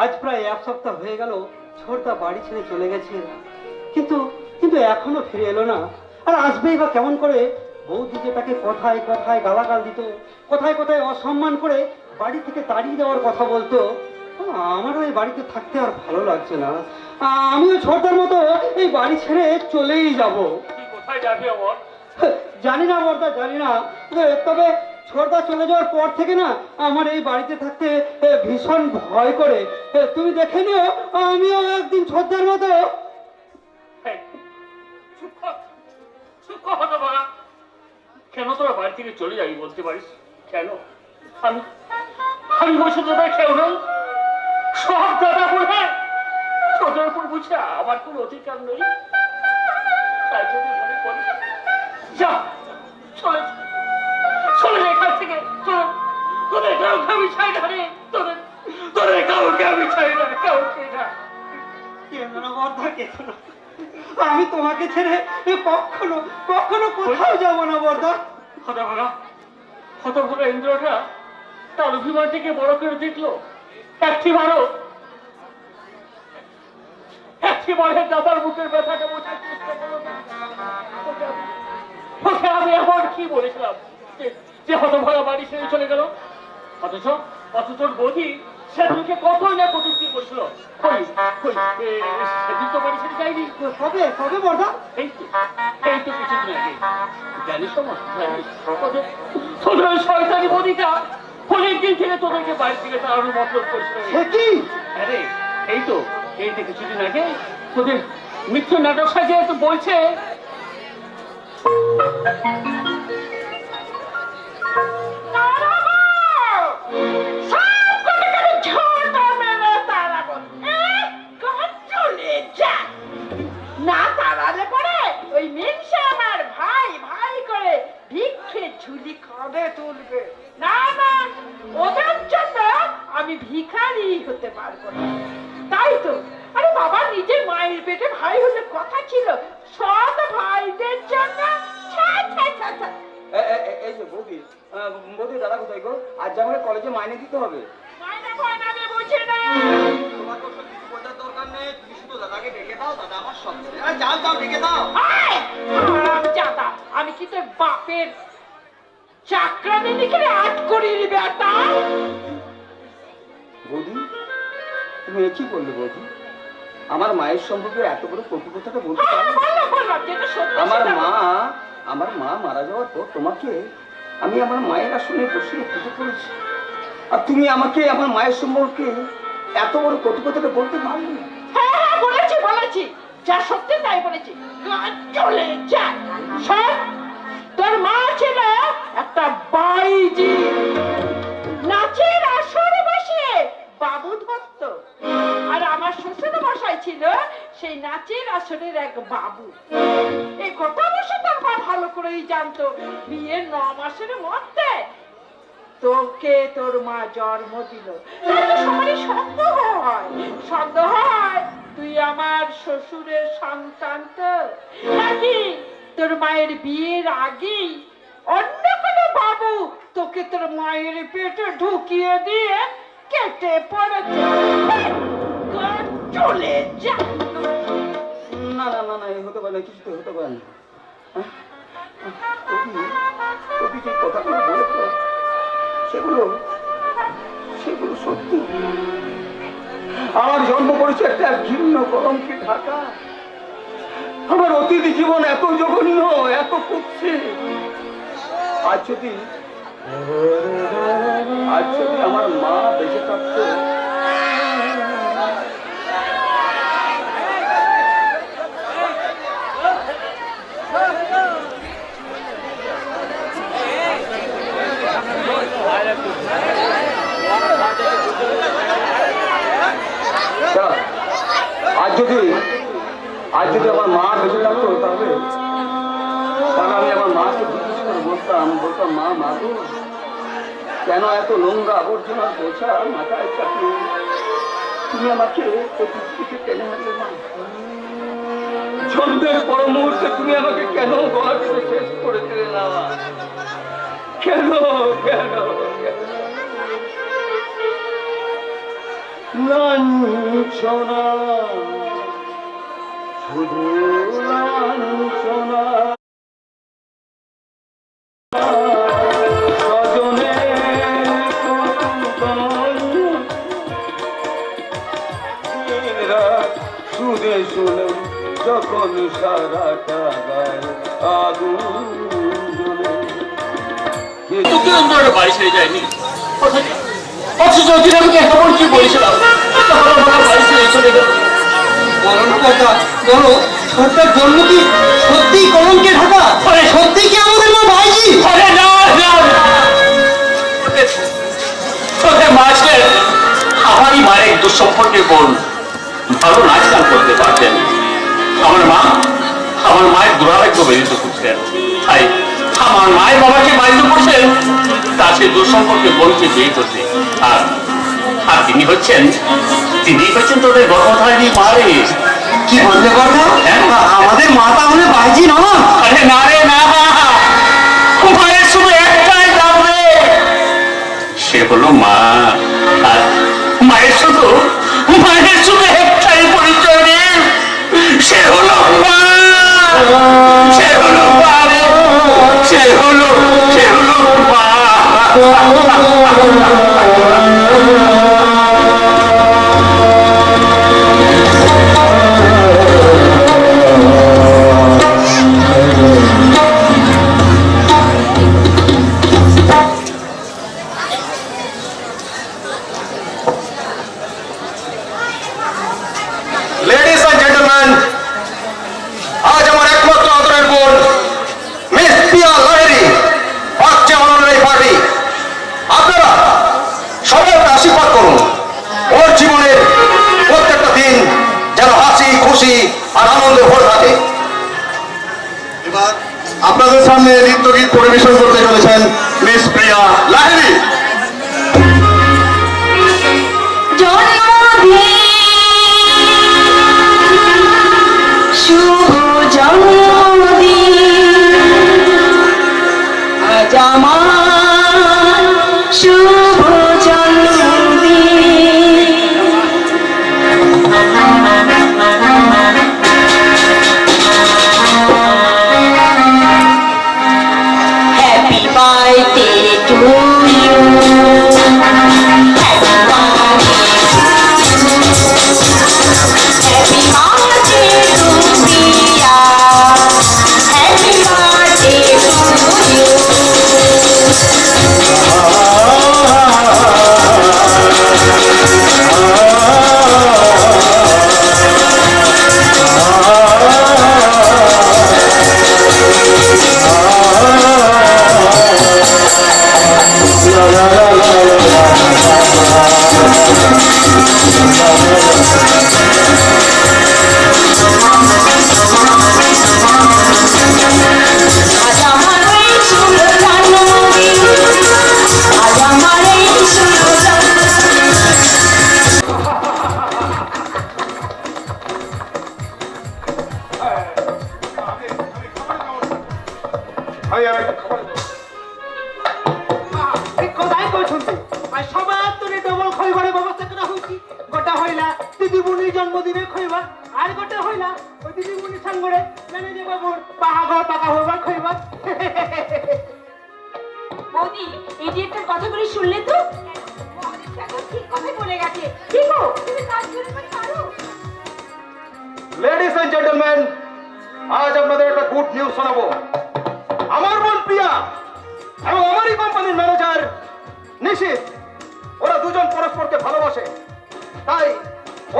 আজ প্রায় এক সপ্তাহ হয়ে গেল ছোটদা বাড়ি ছেড়ে চলে গেছে, কিন্তু কিন্তু এখনো ফিরে এলো না। আর আসবেই বা কেমন করে? বৌদি যে তাকে কথায় কথায় গালাগাল দিত, কথায় কথায় অসম্মান করে বাড়ি থেকে তাড়িয়ে দেওয়ার কথা বলতো। আমারও এই বাড়িতে থাকতে আর ভালো লাগছে না। আমিও ছোটদার মতো এই বাড়ি ছেড়ে চলেই যাব। কোথায় যাবি অমর? জানি না বর্দা, জানি না, তবে ছোটদা চলে যাওয়ার পর থেকে না আমার এই বাড়িতে থাকতে ভীষণ ভয় করে। তুমি দেখে নিও, আমিও একদিন ছোটদার মতো। কেন তোরা বাড়ি থেকে চলে যাবি বলতে পারিস? কেন? আমি আমি বসে তোদের কেউ নই, সব দাদা বলে তোদের উপর বুঝে আমার কোনো অধিকার নেই। তাই যদি মনে করিস যা, চলে চলে যা এখান থেকে। তোদের কাউকে আমি চাই না রে, তোদের কাউকে আমি চাই না, কাউকে না। কেন না বর্দা, কেন না? আমি তোমাকে ছেড়ে কখনো কখনো কোথাও যাবো না বর্দা। হতভাগা ইন্দ্রটা তার অভিমানটিকে বড় করে দেখলো। একটিবারের দাদার বুকের ব্যথাটা বোঝার চেষ্টা করলো না। ওকে আমি এমন কি বলেছিলাম যে হতভাগা বাড়ি ছেড়ে চলে গেল? অথচ বৌদি সেদিনকে কতই না কটূক্তি করছিল। সেদিন তো বাড়ি ছেড়ে যায়নি। কবে কবে বর্দা? এই তো কিছুদিন আগে। জানিস তোদের শয়তানি বৌদিটা অনেকদিন থেকে তোদেরকে বাড়ি থেকে তাড়ানোর মতলব করছিল। আরে এই তো কিছুদিন আগে তোদের মিথ্যে নাটক সাজিয়ে তো বলছে না তাড়ালে পরে ওই মিনসে আমার ভাই ভাই করে ভিক্ষে ঝুলি খাবে তুলবে। না না, ওদের জন্য আমি ভিখারি হতে পারবো না। তাই তো, আরে বাবা, নিজের মায়ের পেটে ভাই হলে কথা ছিল, সৎ ভাইদের জন্য। এই যে বৌদি, দাদা কোথায় গো? আজ আমাকে কলেজে মাইনে দিতে হবে। মাইনে ফয়না আমি বুঝি না। তোমাকে ওসব কিছু বোঝার দরকার নেই, তুমি শুধু দাদাকে ডেকে দাও, দাদা আমার সব ছেলে। যাও ডেকে দাও। জাদা, আমি কি তোর বাপের চাকরানি লিখে আট করিয়ে নিবে? বৌদি, তুমি কি বললে বৌদি? আমার মায়ের সম্পর্কে এত বড় কটু কথাটা বলতে পারো? আমার মা মারা যাওয়ার পর তোমাকে আমি আমার মায়ের আসনে বসিয়ে পুজো করেছি, আর তুমি আমাকে আমার মায়ের সম্পর্কে এত বড় কটু কথাটা বলতে পারলে? হ্যাঁ বলেছি, যা সত্যি তাই বলেছি। চলে যা। তোর মা ছিল একটা বাইজি, নাচের আসর বসে বাবু ধরত, আর আমার শ্বশুর মশাই ছিল সেই নাচের আসরের এক বাবু। এই কথা অবশ্য তোর মা ভালো করেই জানতো। বিয়ের 9 মাসের মধ্যে তোকে তোর মা জন্ম দিল। সবারই সন্দেহ হয় তুই আমার শ্বশুরের সন্তান, তো নাকি তোর মায়ের বিয়ের আগেই অন্য কোনো বাবু তোকে তোর মায়ের পেটে ঢুকিয়ে দিয়ে কেটে পড়েছে। চলে যা। না না না না, এই হতে পারে না, কিছুতে হতে পারে না। যে কথাগুলো বলেছ সেগুলো সত্যি। আমার জন্ম করেছে একটা ঘৃণ্য কলঙ্কে ঢাকা। আমার অতীত জীবন এত জঘন্য, এত কুৎসে। আজ যদি আমার মা বেঁচে থাকতো, আজ যদি আমার মা বেঁচে থাকতো, তাহলে আমি আমার মাকে জিজ্ঞেস করে বলতাম মা গো, কেন এত নোংরা আবর্জনার বোঝা মাথায় চাপিয়ে তুমি আমাকে পৃথিবীতে টেনে আনলে? মা, জন্মের পর মুহূর্তে তুমি আমাকে কেন গলা টিপে শেষ করে দিলে না? কেন? লাঞ্ছনা, শুধু লাঞ্ছনা। স্বজনের কৌতূহল, দিনরাত শুনে শুনে যখন সারাটা গায়ে আগুন জ্বলে। তোকে অন্তর বাড়ি ছেড়ে যায়নি, অথচ ওদিন আমি কেমন কি বলেছিলাম, তখন আমার বাড়ি ছেড়ে চলে গেল। বলো না কথা, বলো ছোটটার জন্ম কি সত্যি কলঙ্কে ঢাকা? সত্যি কি আমাদের মা বাইজি? আরে না না, তোদের মাঝে আমারই মায়ের দুঃসম্পর্কের বোন ভালো নাচ গান করতে পারতেন। আমার মায়ের দুরারোগ্য বেরিত করছেন, তাই আমার মায়ের বাবাকে বাধ্য করছেন তার সেই দুঃসম্পর্কে বোনকে বিয়ে করতে। আর আর তিনি হচ্ছেন তোদের গর্ভধারিণী মারে। কি বললে কথা? আমাদের মা তাহলে বাইজি না? আরে না রে না, মায়ের শুধু একটাই নাম রে, সে হলো মা। আর মায়ের শুধু একটাই পরিচয় রে, সে হলো মা। সে হলো মা রে, সে হলো মা। লেডিস এন্ড জেন্টলম্যান, আজ আমার একমাত্র আদরের বোন মিস পিয়া লাহিড়ী পাচ্ছে আমাদের এই পার্টি। আপনারা সবাই ওকে আশীর্বাদ করুন। ওর জীবনের প্রত্যেকটা দিন যেন হাসি খুশি আর আনন্দে ভরে থাকে। এবার আপনাদের সামনে নৃত্যগীত পরিবেশন করতে চলেছেন মিস প্রিয়া লাহিড়ী। শুভ জন্মদিন আজ আমার, শুভ জন্মদিন। Happy birthday to you, happy birthday, happy birthday to Priya, happy birthday to you. আজ আমার এই শুভ জন্মদিন, আজ আমার এই শুভ জন্মদিন। কোথায় পৌঁছতে আর সবার তোরে ডবল খইবারের ব্যবস্থা করা হয়েছি। গোটা হইলা দিদিমণির জন্মদিনে খইবা, আর গোটা হইলা ওই দিদিমণির সঙ্গে ম্যানেজার বাবুর পাহাগর পাকা হইবার খইবা। বৌদি, ইডিয়েটের কথাগুলি শুনলে তো? ঠিক কথাই বলে গেছে। ঠিক গো, তুমি কাজ করে পারো। লেডিস এন্ড জেন্টলম্যান, আজ আপনাদের একটা গুড নিউজ শোনাবো। আমার বোন প্রিয়া এবং আমারই কোম্পানির ম্যানেজার নিশিত, ওরা দুজন পরস্পরকে ভালোবাসে। তাই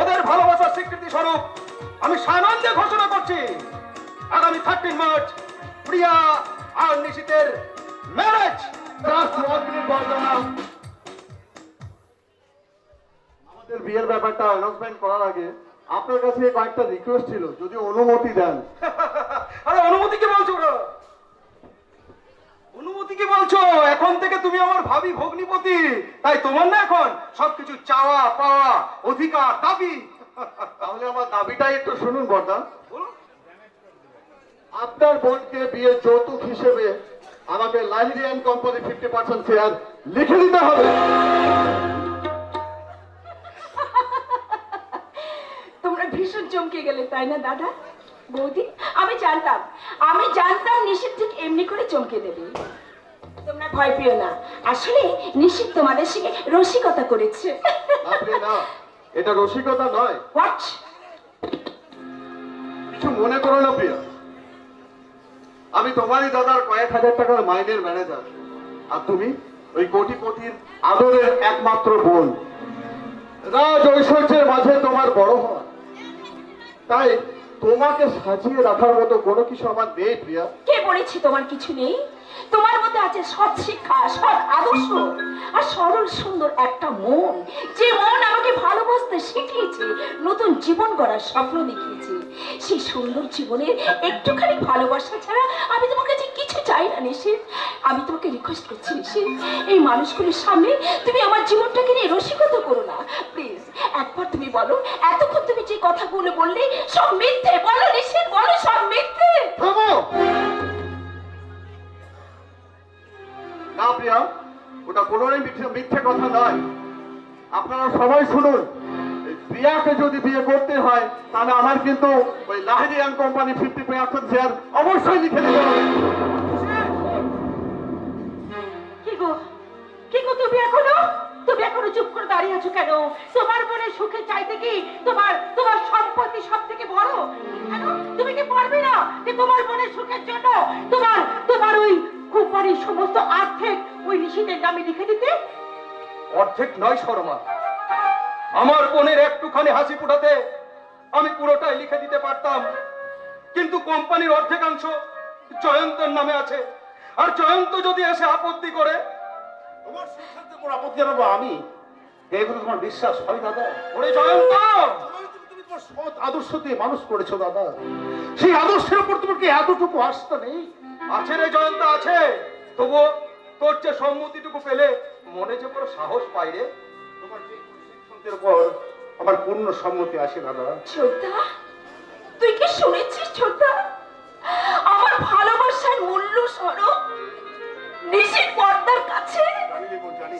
ওদের ভালোবাসার স্বীকৃতি স্বরূপ আমি সানন্দে ঘোষণা করছি, আগামী 13 মার্চ প্রিয়া আর নিশিতের ম্যারেজ। আমাদের বিয়ের ব্যাপারটা অ্যানাউন্সমেন্ট করার আগে আপনার কাছে কয়েকটা রিকোয়েস্ট ছিল, যদি অনুমতি দেন। আরে অনুমতি কি বলছো ওরা? অনুমতি কি বলছো? এখন থেকে তুমি আমার ভাবি ভগ্নিপতি, তাই তোমার না এখন সবকিছু চাওয়া পাওয়া অধিকার দাবি। তাহলে আমার দাবিটাই একটু শুনুন বর্দা। বলুন। আপনার বোনকে বিয়ের যৌতুক হিসেবে আমাকে লাহিড়ী অ্যান্ড কোম্পানি 50% শেয়ার লিখে দিতে হবে। তাই না দাদা? বৌদি, আমি জানতাম নিশিত ঠিক এমনি করে চমকে দেবে। তোমরা ভয় পেও না, আসলে নিশিত তোমাদের সঙ্গে রসিকতা করেছে। না প্রিয়া, না, এটা রসিকতা নয়। হোয়াট? কিছু মনে করো না প্রিয়া, আমি তোমারই দাদার কয়েক হাজার টাকার মাইনের ম্যানেজার, আর তুমি ওই কোটিপতির আদরের একমাত্র বোন। রাজ ঐশ্বর্যের মাঝে তোমার বড় হওয়া, তাই তোমাকে সাজিয়ে রাখার মতো কোনো কিছু আমার নেই প্রিয়া। কে বলেছে তোমার কিছু নেই? তোমার মধ্যে আছে সৎ শিক্ষা, সৎ আদর্শ, আর সরল সুন্দর একটা মন, যে মন আমাকে ভালোবাসতে শিখিয়েছে, নতুন জীবন গড়ার স্বপ্ন দেখিয়েছে। সেই সুন্দর জীবনের একটুখানি ভালোবাসা ছাড়া আমি তোমার কাছে কিছু চাই না নিশিত। আমি তোমাকে রিকোয়েস্ট করছি নিশিত, এই মানুষগুলোর সামনে তুমি আমার জীবনটাকে নিয়ে রসিকতা করো না প্লিজ। একবার তুমি বলো, এতক্ষণ তুমি যে কথাগুলো বললে সব মিথ্যে। বলো নিশিত, বলো সব মিথ্যে। থামো! না প্রিয়া, ওটা কোনোই মিথ্যে কথা নয়। আপনারা সবাই শুনুন, এই প্রিয়াকে যদি বিয়ে করতে হয় তাহলে আমার কিন্তু ওই লাহিড়ী অ্যান্ড কোম্পানি 50% শেয়ার অবশ্যই লিখে দিতে হবে। কি গো তুমি এখনো চুপ করে দাঁড়িয়ে আছো কেন? তোমার বোনের সুখে চাইতে কি তোমার সম্পত্তি সব থেকে বড়? কেন তুমি কি পারবে না যে তোমার বোনের সুখের জন্য তোমার ওই কোম্পানির সমস্ত আর্থিক ওই নিশিতের নামে লিখে দিতে? অর্ধেক নয় শর্মা, আমার বোনের একটুখানি হাসি ফুটাতে আমি পুরোটাই লিখে দিতে পারতাম, কিন্তু কোম্পানির অর্ধেকাংশ জয়ন্তের নামে আছে, আর জয়ন্ত যদি এসে আপত্তি করে, তোমার সিদ্ধান্তের উপর আপত্তি জানাবো আমি? এগুলো তোমার বিশ্বাস হয় দাদা? ওরে জয়ন্ত, তুমি তোমার সৎ আদর্শ দিয়ে মানুষ করেছো দাদা, সেই আদর্শের উপর তোমার কি এতটুকু আস্থা নেই? আছে রে জয়ন্ত আছে, তবুও তোর যে সম্মতিটুকু পেলে মনে যে বড় সাহস পাই রে। তোমার যে সিদ্ধান্তের উপর আমার পূর্ণ সম্মতি আসে দাদা। ছোটদা, তুই কি শুনেছিস ছোটদা? আমার ভালোবাসার মূল্য স্বরূপ নিশিত পর্দার কাছে। জানি রে বোন, জানি,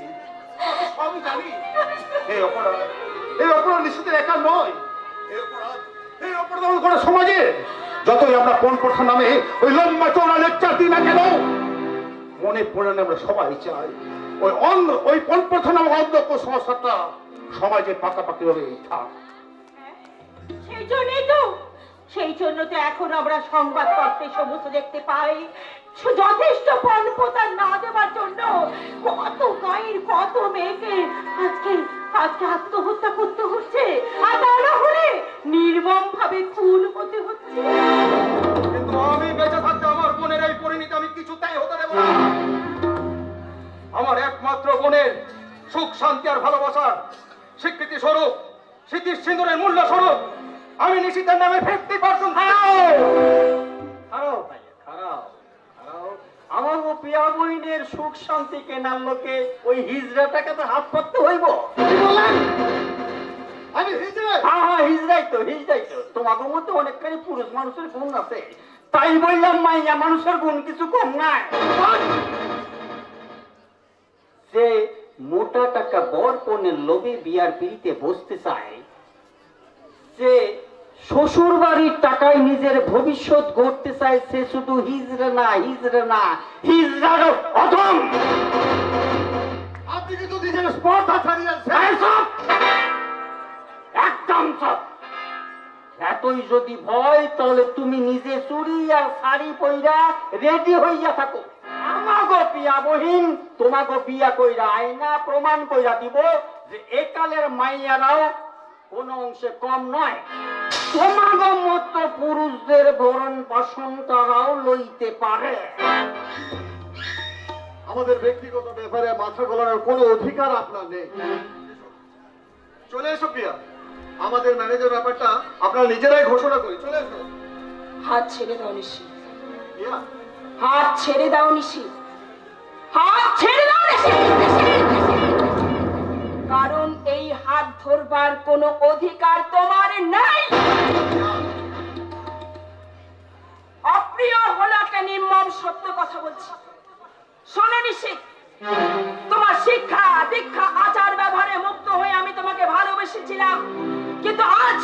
সবই জানি। এই অপরাধ নিশ্চিতের একা নয়, এই অপরাধ আমাদের গোটা সমাজে। যতই আমরা পণ প্রথা নামে ওই লম্বা চওড়া লেকচার দিই না কেন, মনে পড়ে আমরা সবাই চাই ওই পণ প্রথা নামে অধ্যক্ষ সংস্থাটা সমাজে পাকাপাকি ভাবে থাক। সেই জন্য তো এখন আমরা সংবাদপত্রে সমস্ত দেখতে পাই, যথেষ্ট পণপ্রথা না দেওয়ার জন্য কত গায়ের কত মেয়েকে আজকে আত্মহত্যা করতে হচ্ছে, আর তা না হলে নির্মম ভাবে খুন হতে হচ্ছে। কিন্তু আমি বেঁচে থাকতে আমার বোনের এই পরিণতি আমি কিছুতেই হতে দেব না। আমার একমাত্র বোনের সুখ শান্তি আর ভালোবাসার স্বীকৃতি স্বরূপ, স্মৃতির সিন্দুরের মূল্য স্বরূপ আমি নিশিতের নামে 50% আমার প্রিয়া বহিনের সুখ শান্তি কেনার লোকে ওই হিজড়াটাকে তো হাত পাততে হইব। আমি হিজড়ে? হ্যাঁ, হিজড়াই তো। তোমাদের মধ্যে অনেকখানি পুরুষ মানুষের গুণ আছে, তাই বললাম মাইয়া মানুষের গুণ কিছু কম নাই। যে মোটা টাকা বর পণ্যের লোভে বিয়ার পিড়িতে বসতে চায়, যে শ্বশুর বাড়ির টাকায় নিজের ভবিষ্যৎ গড়তে চায়, সে শুধু হিজড়া না হিজড়ার অধম। আপনি কিন্তু নিজের স্পর্ধা ছাড়িয়েছেন। একদম সব। এতই যদি ভয়, তাহলে তুমি নিজে চুড়ি আর শাড়ি পইরা রেডি হইয়া থাকো। আমাগো পিয়া বহিন তোমাগো বিয়া কইরা আয়না প্রমাণ কইরা দিব যে একালের মাইয়ারাও কোন অংশে কম নয়। তোমাগো মতো পুরুষদের ভরণ পোষণ তারাও লইতে পারে। আমাদের ব্যক্তিগত ব্যাপারে মাথা গলানোর কোনো অধিকার আপনার নেই। চলে এসো প্রিয়া, আমাদের ম্যানেজার ব্যাপারটা আপনারা নিজেরাই ঘোষণা করি। চলে এসো। হাত ছেড়ে দাও নিশি, প্রিয়া, হাত ছেড়ে দাও নিশি, হাত ছেড়ে দাও নিশি। কারণ এই হাত ধরবার কোনো অধিকার তোমার নাই। অপ্রিয় হলো একটা নির্মম সত্য কথা বলছি। শোনো নিশি, তোমার শিক্ষা দীক্ষা আচার ব্যবহারে মুক্ত হয়ে আমি তোমাকে ভালোবেসেছিলাম, কিন্তু আজ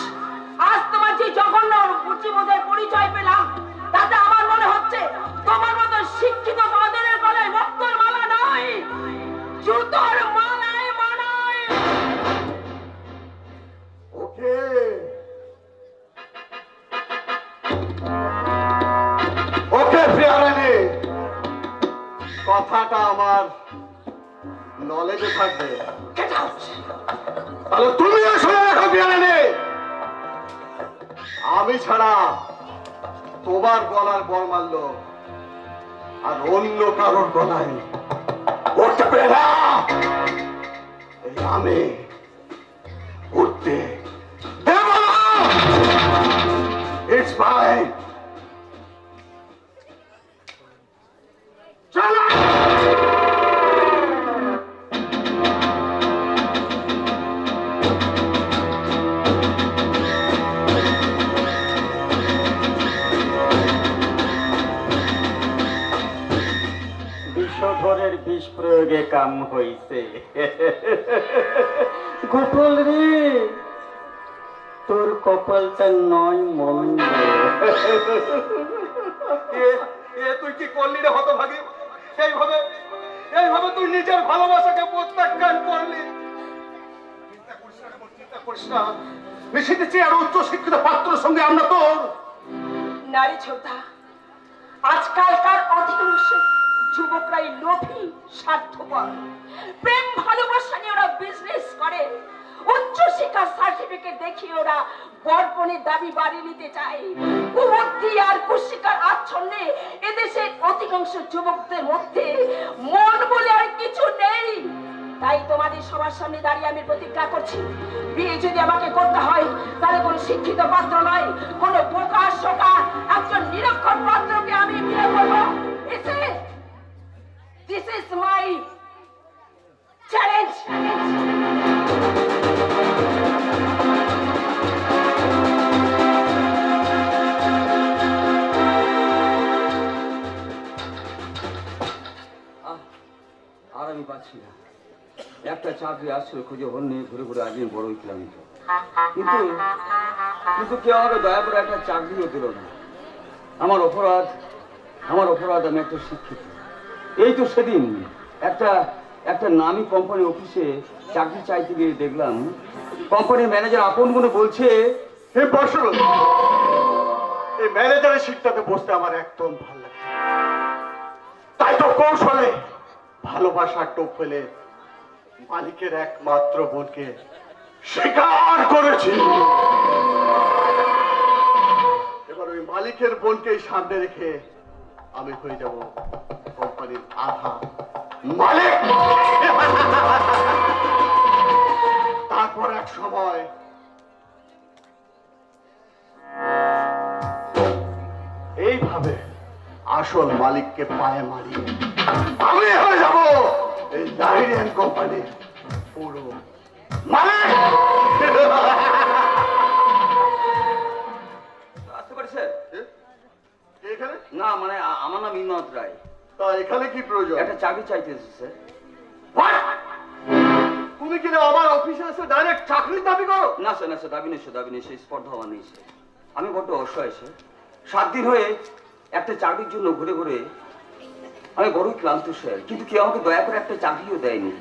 তোমার যে জঘন্য পুঁজিবোধের পরিচয় পেলাম, তাতে আমার মনে হচ্ছে তোমার মতো শিক্ষিত বাঁদরের গলায় রক্তর মালা নয়, জুতোর মালায় মানায়। ওকে, ওকে প্রিয়ারানী, কথাটা আমার নলেজে থাকবে। Get out! তাহলে তুমি শুনে রাখো প্রিয়ারানী, আমি ছাড়া তোমার গলার বর মারল আর অন্য কারোর গলায় উঠতে পারে না। এই আমি উঠতে দেব না। It's fine. চলো। বিষধরের বিষ প্রয়োগে কাম হইছে। গোপাল রে, তোর কপালটা নয় মন্দ। তুই কি করলি রে হতভাগী? এইভাবে এইভাবে তুই নিজের ভালোবাসাকে প্রত্যাখ্যান করলি। চিন্তা করিস না রে বোন, চিন্তা করিস না। নিশ্চিত চেয়ে আরো উচ্চ শিক্ষিত পাত্রের সঙ্গে আমরা তোর নারী ছোটা, আজকালকার অধিকাংশ যুবকরাই লোভী, স্বার্থপর। প্রেম ভালোবাসা নিয়ে ওরা বিজনেস করে, উচ্চ শিক্ষার সার্টিফিকেট দেখিয়ে ওরা বর্পণের দাবি বাড়িয়ে নিতে চায়। কুবুদ্ধি আর কুশিকার আচ্ছন্নে এদেশের অধিকাংশ যুবকদের মধ্যে মন বলে আর কিছু নেই। তাই তোমাদের সবার সামনে দাঁড়িয়ে আমি প্রতিজ্ঞা করছি, বিয়ে যদি আমাকে করতে হয় তাহলে কোন শিক্ষিত পাত্র নয়, কোন বোকা শোকা একজন নিরক্ষর পাত্রকে আমি বিয়ে করবো। This is my challenge. আর আমি পাচ্ছি না। একটা চাকরি আসছিল খুঁজে হন নিয়ে ঘুরে ঘুরে আজ আমি বড় হয়েছিলাম, কিন্তু কিন্তু কেউ আমাকে দয়া করে একটা চাকরিও দিল না। আমার অপরাধ, আমি একটা শিক্ষিত। এই তো সেদিন একটা নামি কোম্পানি অফিসে চাকরি চাইতে গিয়ে দেখলাম কোম্পানির ম্যানেজার আপন মনে বলছে, হে বসুন, এই ম্যানেজারের সিটটাতে বসতে আমার একদম ভালো লাগে। তাই তো কৌশলে ভালোবাসার টোপ ফেলে মালিকের একমাত্র বোনকে স্বীকার করেছি। এবার ওই মালিকের বোনকেই সামনে রেখে আমি হয়ে যাব কোম্পানির আধা মালিক। তারপর এক সময় এইভাবে আসল মালিককে পায়ে মারি আমি হয়ে যাব এই লাইরিয়ান কোম্পানির পুরো মালিক। আসতে পারি স্যার? কে এখানে? না মানে আমার নাম ইন্দ্রনাথ রায়। তা এখানে কি প্রয়োজন? একটা চাকরি চাইতেছি স্যার। তুমি কি না আমার অফিসে এসে ডাইরেক্ট চাকরির দাবি করো? না স্যার, না স্যার, দাবি নেই সেই স্পর্ধা আমার নেই স্যার। আমি বড্ড অসহায় স্যার। 7 দিন হয়ে একটা চাকরির জন্য ঘুরে ঘুরে আমি বড়ই ক্লান্ত স্যার, কিন্তু কেউ আমাকে দয়া করে একটা চাকরিও দেয়নি।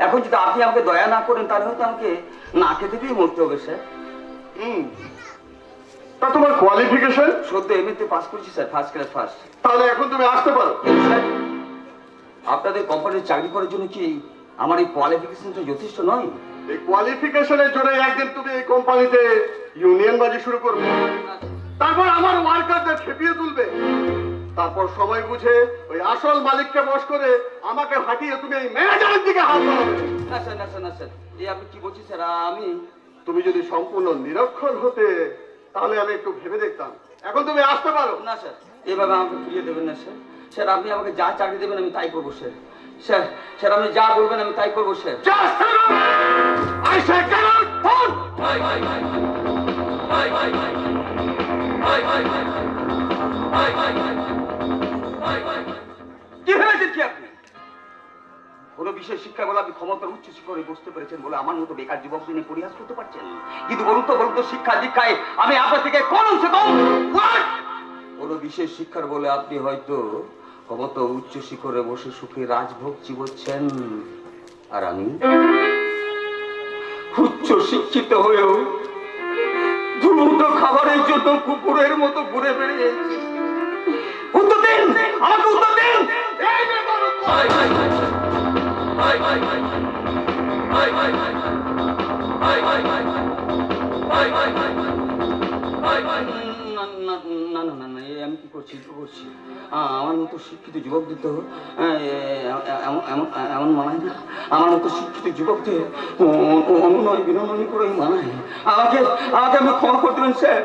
এখন যদি আপনি আমাকে দয়া না করেন তাহলে হয়তো আমাকে না খেতে পেয়ে মরতে হবে স্যার। তা তোমার কোয়ালিফিকেশন? সদ্য এমনিতে পাস করেছি স্যার, ফার্স্ট ক্লাস ফার্স্ট। তাহলে এখন তুমি আসতে পারো। স্যার, আপনাদের কোম্পানির চাকরি করার জন্য কি আমার এই কোয়ালিফিকেশনটা যথেষ্ট নয়? এই কোয়ালিফিকেশনের জন্য একদিন তুমি এই কোম্পানিতে ইউনিয়ন বাজি শুরু করবে, তারপর আমার ওয়ার্কারদের খেপিয়ে তুলবে, তারপর সময় বুঝে ওই আসল মালিককে বশ করে আমাকে হাঁটিয়ে তুমি এই ম্যানেজারের দিকে হাত বাড়াবে। না স্যার, না স্যার, না স্যার, এই আপনি কি বলছেন স্যার? তুমি যদি সম্পূর্ণ নিরক্ষর হতে তাহলে আমি একটু ভেবে দেখতাম। এখন তুমি আসতে পারো। না স্যার, এভাবে আমাকে ফিরিয়ে দেবেন না স্যার। স্যার, আপনি আমাকে যা চাকরি দেবেন আমি তাই করবো স্যার। স্যার, স্যার, আপনি যা বলবেন আমি তাই করবো স্যার। কি ভেবেছেন কি আপনি? কোনো বিশেষ শিক্ষা বলে আপনি ক্ষমতার উচ্চ শিখরে বসতে পেরেছেন বলে আমার মতো বেকার যুবক তিনি পরিহাস করতে পারছেন। কিন্তু বলুন তো শিক্ষা দীক্ষায় আমি আপনার থেকে কোন অংশে কম? কোন বিশেষ শিক্ষার বলে আপনি হয়তো ক্ষমতা উচ্চ শিখরে বসে সুখে রাজভোগ চিবোচ্ছেন, আর আমি উচ্চ শিক্ষিত হয়েও দ্রুত খাবারের জন্য কুকুরের মতো ঘুরে বেড়িয়েছি। উত্তর দিন, আমাকে উত্তর দিন। আমি কি করছি আমার মতো শিক্ষিত যুবকদের তো এমন মানায় না। আমার মতো শিক্ষিত যুবকদের অনুনয় বিনয় করে মানায়। আমাকে আমাকে আপনি ক্ষমা করতে দেবেন স্যার,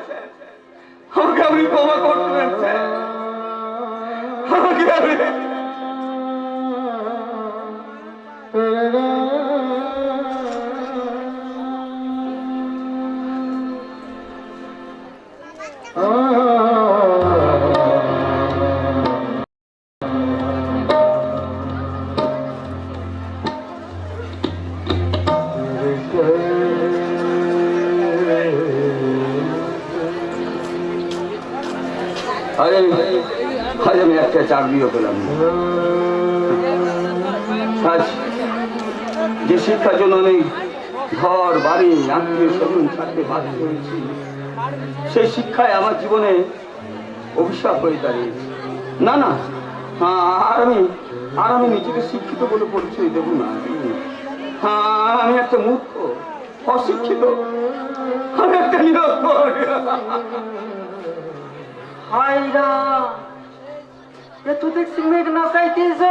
আমাকে আপনি ক্ষমা করতে দেবেন স্যার, আমাকে আপনি আজ আমি একটা চাকরিও পেলাম না। আজ যে শিক্ষার জন্য আমি ঘর বাড়ি আত্মীয় স্বজন ছাড়তে বাধ্য হয়েছি, সেই শিক্ষায় আমার জীবনে অভিশাপ হয়ে দাঁড়িয়েছে। না না, আর আমি নিজেকে শিক্ষিত বলে পরিচয় দেব না। আমি একটা মূর্খ, অশিক্ষিত, আমি একটা নিরক্ষর। হাইরা, এ তো দেখছি মেঘনা চাইতেছ।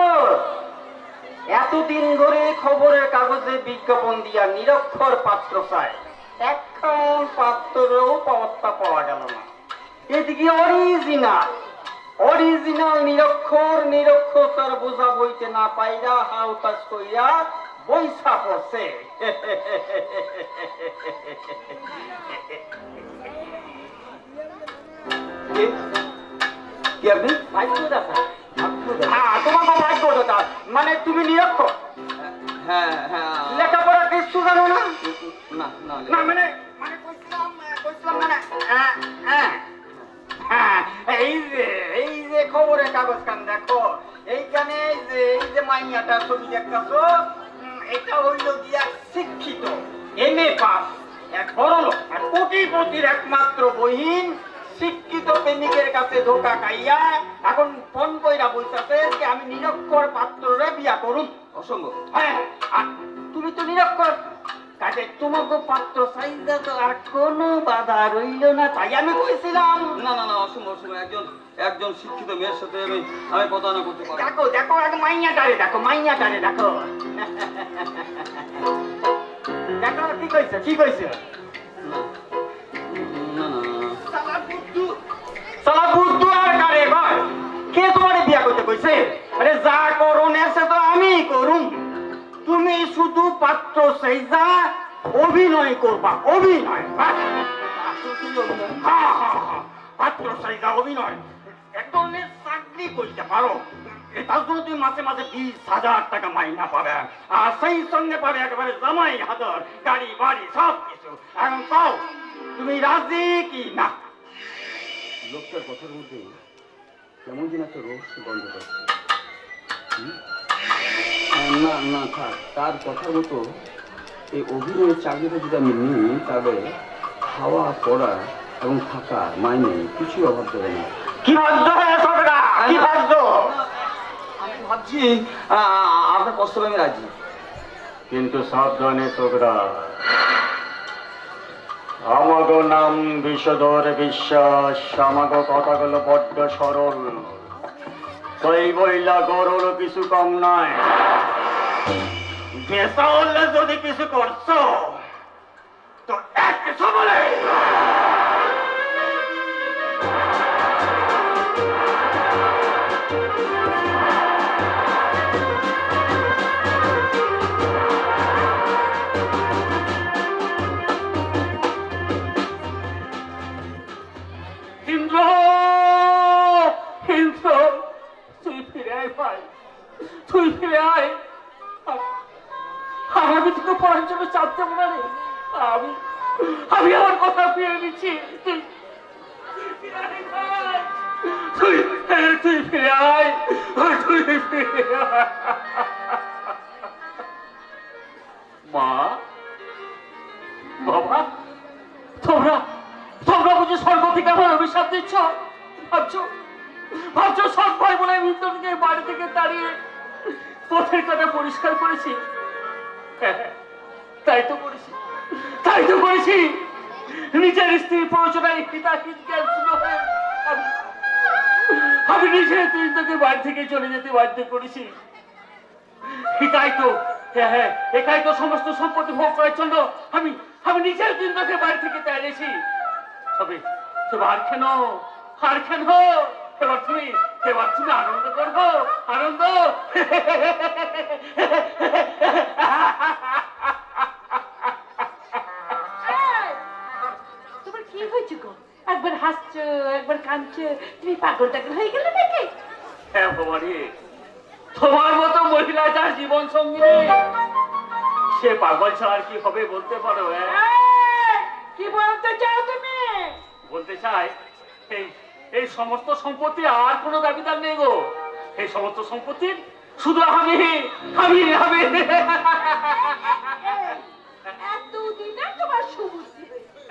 এতদিন ধরে খবরের কাগজে বিজ্ঞাপন দিয়া নিরক্ষর পাত্র চায়, একখান পাত্রেও পাওয়াটা পাওয়া গেল না। এদিকে অরিজিনাল নিরক্ষরতার বোঝা বইতে না পাইরা হাউতাস কইরা বৈশা পড়ছে। কি আপনি ভাগ্যদাতা? হ্যাঁ, তোমাকে ভাগ্যদাতা মানে তুমি নিরক্ষর, হ্যাঁ হ্যাঁ লেখাপড়া কিছু জানো না? না না না মানে মানে কইছিলাম মানে এই যে খবরের কাগজ খান দেখো, এইখানে এই যে মাইয়াটা ছবি দেখতেছো, এটা হইল গিয়া শিক্ষিত, MA পাস, এক বড় লোক, এক কোটিপতির একমাত্র বহিন শিক্ষিত প্রেমিকের কাছে ধোকা খাইয়া এখন ফোন কইরা বলতেছে যে আমি নিরক্ষর পাত্ররে বিয়া করুন। অসম্ভব। হ্যাঁ, আর তুমি তো নিরক্ষর, কাজে তোমাকে পাত্র চাইদা তো আর কোনো বাধা রইল না, তাই আমি কইছিলাম। না না না, অসম্ভব অসম্ভব। একজন শিক্ষিত মেয়ের সাথে আমি প্রতারণা করতে পারি। দেখো দেখো এক মাইয়াটারে দেখো, মাইয়াটারে দেখো। দেখো কি কইছে, কি কইছে? না না সালা বুদ্ধু আর কারে কয়? কে তোমারে বিয়া করতে কইছে? আরে যা করুন এসে তো আমি করুম, তুমি শুধু পাত্র চাইজা অভিনয় করবা, অভিনয়। পাত্র চাইজা অভিনয় এক ধরনের চাকরি করতে পারো, তার জন্য তুমি মাসে মাসে 20,000 টাকা মাইনা পাবে, আর সেই সঙ্গে পাবে একেবারে জামাই হাজার, গাড়ি বাড়ি সব কিছু। এখন পাও তুমি রাজি কি না? লোকটার কথার মধ্যে কেমন যেন একটা রহস্য গন্ধ পাচ্ছে। না না থাক, তার কথার মতো এই অভিনয়ের চাকরিটা যদি আমি নিই তাহলে খাওয়া পড়া এবং থাকা মাইনে কিছুই অভাব দেবে না। কি ভাবছো ছোটরা, কি ভাবছো? আমি ভাবছি আপনার কষ্ট আমি রাজি, কিন্তু সাবধানে ছোকরা, আমাগো নাম বিষধর বিশ্বাস, আমাগো কথাগুলো বড্ড সরল, সেই বইলা গরুর কিছু কম নয়। বেসা হলে যদি কিছু করছো তো এক কিছু বলে ইন্দ্র, ইন্দ্র, তুই ফিরে আয় ভাই, তুই ফিরে আয়। পারবো না রে। আমি আমি আমার কথা ফিরে নিচ্ছি। তুই তুই ফিরে আয়, তুই ফিরে আয়। মা, বাবা, তোমরা তোমরা বুঝি স্বর্গ থেকে আমার অভিশাপ দিচ্ছ? ভাবছো ভাবছো সব ভাই বলে ভিতর থেকে বাড়ি থেকে তাড়িয়ে পথের কাটা পরিষ্কার করেছি? হ্যাঁ, তাই তো করেছি, তাই তো করেছি। নিজের স্ত্রী প্ররোচনায় আমি নিজের তিনটাকে বাড়ি থেকে চলে যেতে বাধ্য করেছি। এটাই তো, হ্যাঁ, এটাই তো সমস্ত সম্পত্তি ভোগ করার জন্য আমি আমি নিজের তিনটাকে বাড়ি থেকে তাড়িয়েছি। তবে আর কেন, আর কেন? এবার তুমি আনন্দ করবো, আনন্দ। তোমার কি হয়েছে গো? একবার হাসছো, একবার কাঁদছো, তুমি পাগল টাগল হয়ে গেলে নাকি? হ্যাঁ বাবারে, তোমার মতো মহিলা যার জীবন সঙ্গী সে পাগল ছাড়া আর কি হবে বলতে পারো? কি বলতে চাও তুমি? বলতে চাই এই সমস্ত সম্পত্তি আর কোনো দাবিদার নেই গো। এই সমস্ত সম্পত্তির শুধু আমি আমি আমি এতদিনে তোমার সুবুদ্ধি হয়েছে।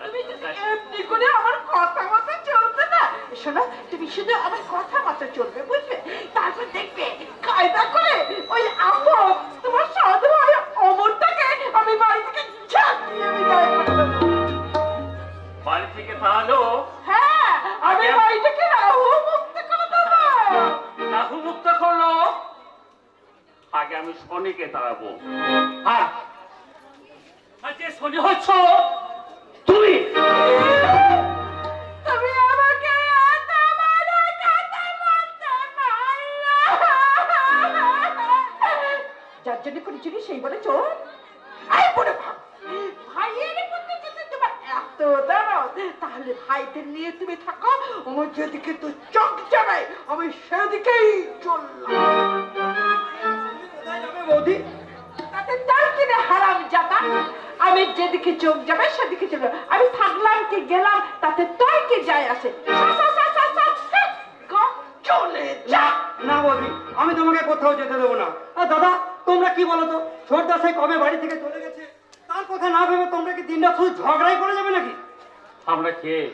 তুমি যদি এমনি করে আমার কথা মতো চলতে না, শোনো, তুমি শুধু আমার কথা মতো চলবে, বুঝলে? তারপর দেখবে কায়দা করে ওই আপন তোমার সাধু হয় অমরটাকে আমি বাড়ি থেকে ঝাঁক দিয়ে বিদায় করে দেবো। বাড়ি থেকে তাহলে হ্যাঁ, আমি বাড়ি থেকে রাহু মুক্ত করে দেবো। রাহু মুক্ত করলো, আগে আমি শনিকে তাড়াবো। আর যে শনি হচ্ছ তুমি। তুমি আমাকে এত বড় কথা বলতে পারলে? যার জন্য করেছিলি সেই বলে চোর? আই পড়ে ভাব, ভাইয়ের প্রতি যদি তোমার এত দরদ, তাহলে ভাইদের নিয়ে তুমি থাকো। আমার যেদিকে তো চোখ যাবে আমি সেদিকেই চললাম। বৌদি, তাতে তার কিনে হারাম জাতা। আমি যেদিকে চোখ যাবে সেদিকে চলো। আমি থাকলাম কি গেলাম তাতে তোর কি যায় আসে? চলে যা। না বৌদি, আমি তোমাকে কোথাও যেতে দেবো না। আর দাদা, তোমরা কি বলো তো, ছোটদা সেই কবে বাড়ি থেকে চলে গেছে, তার কথা না ভেবে তোমরা কি দিনটা শুধু ঝগড়াই করে যাবে নাকি? আমরা খেয়ে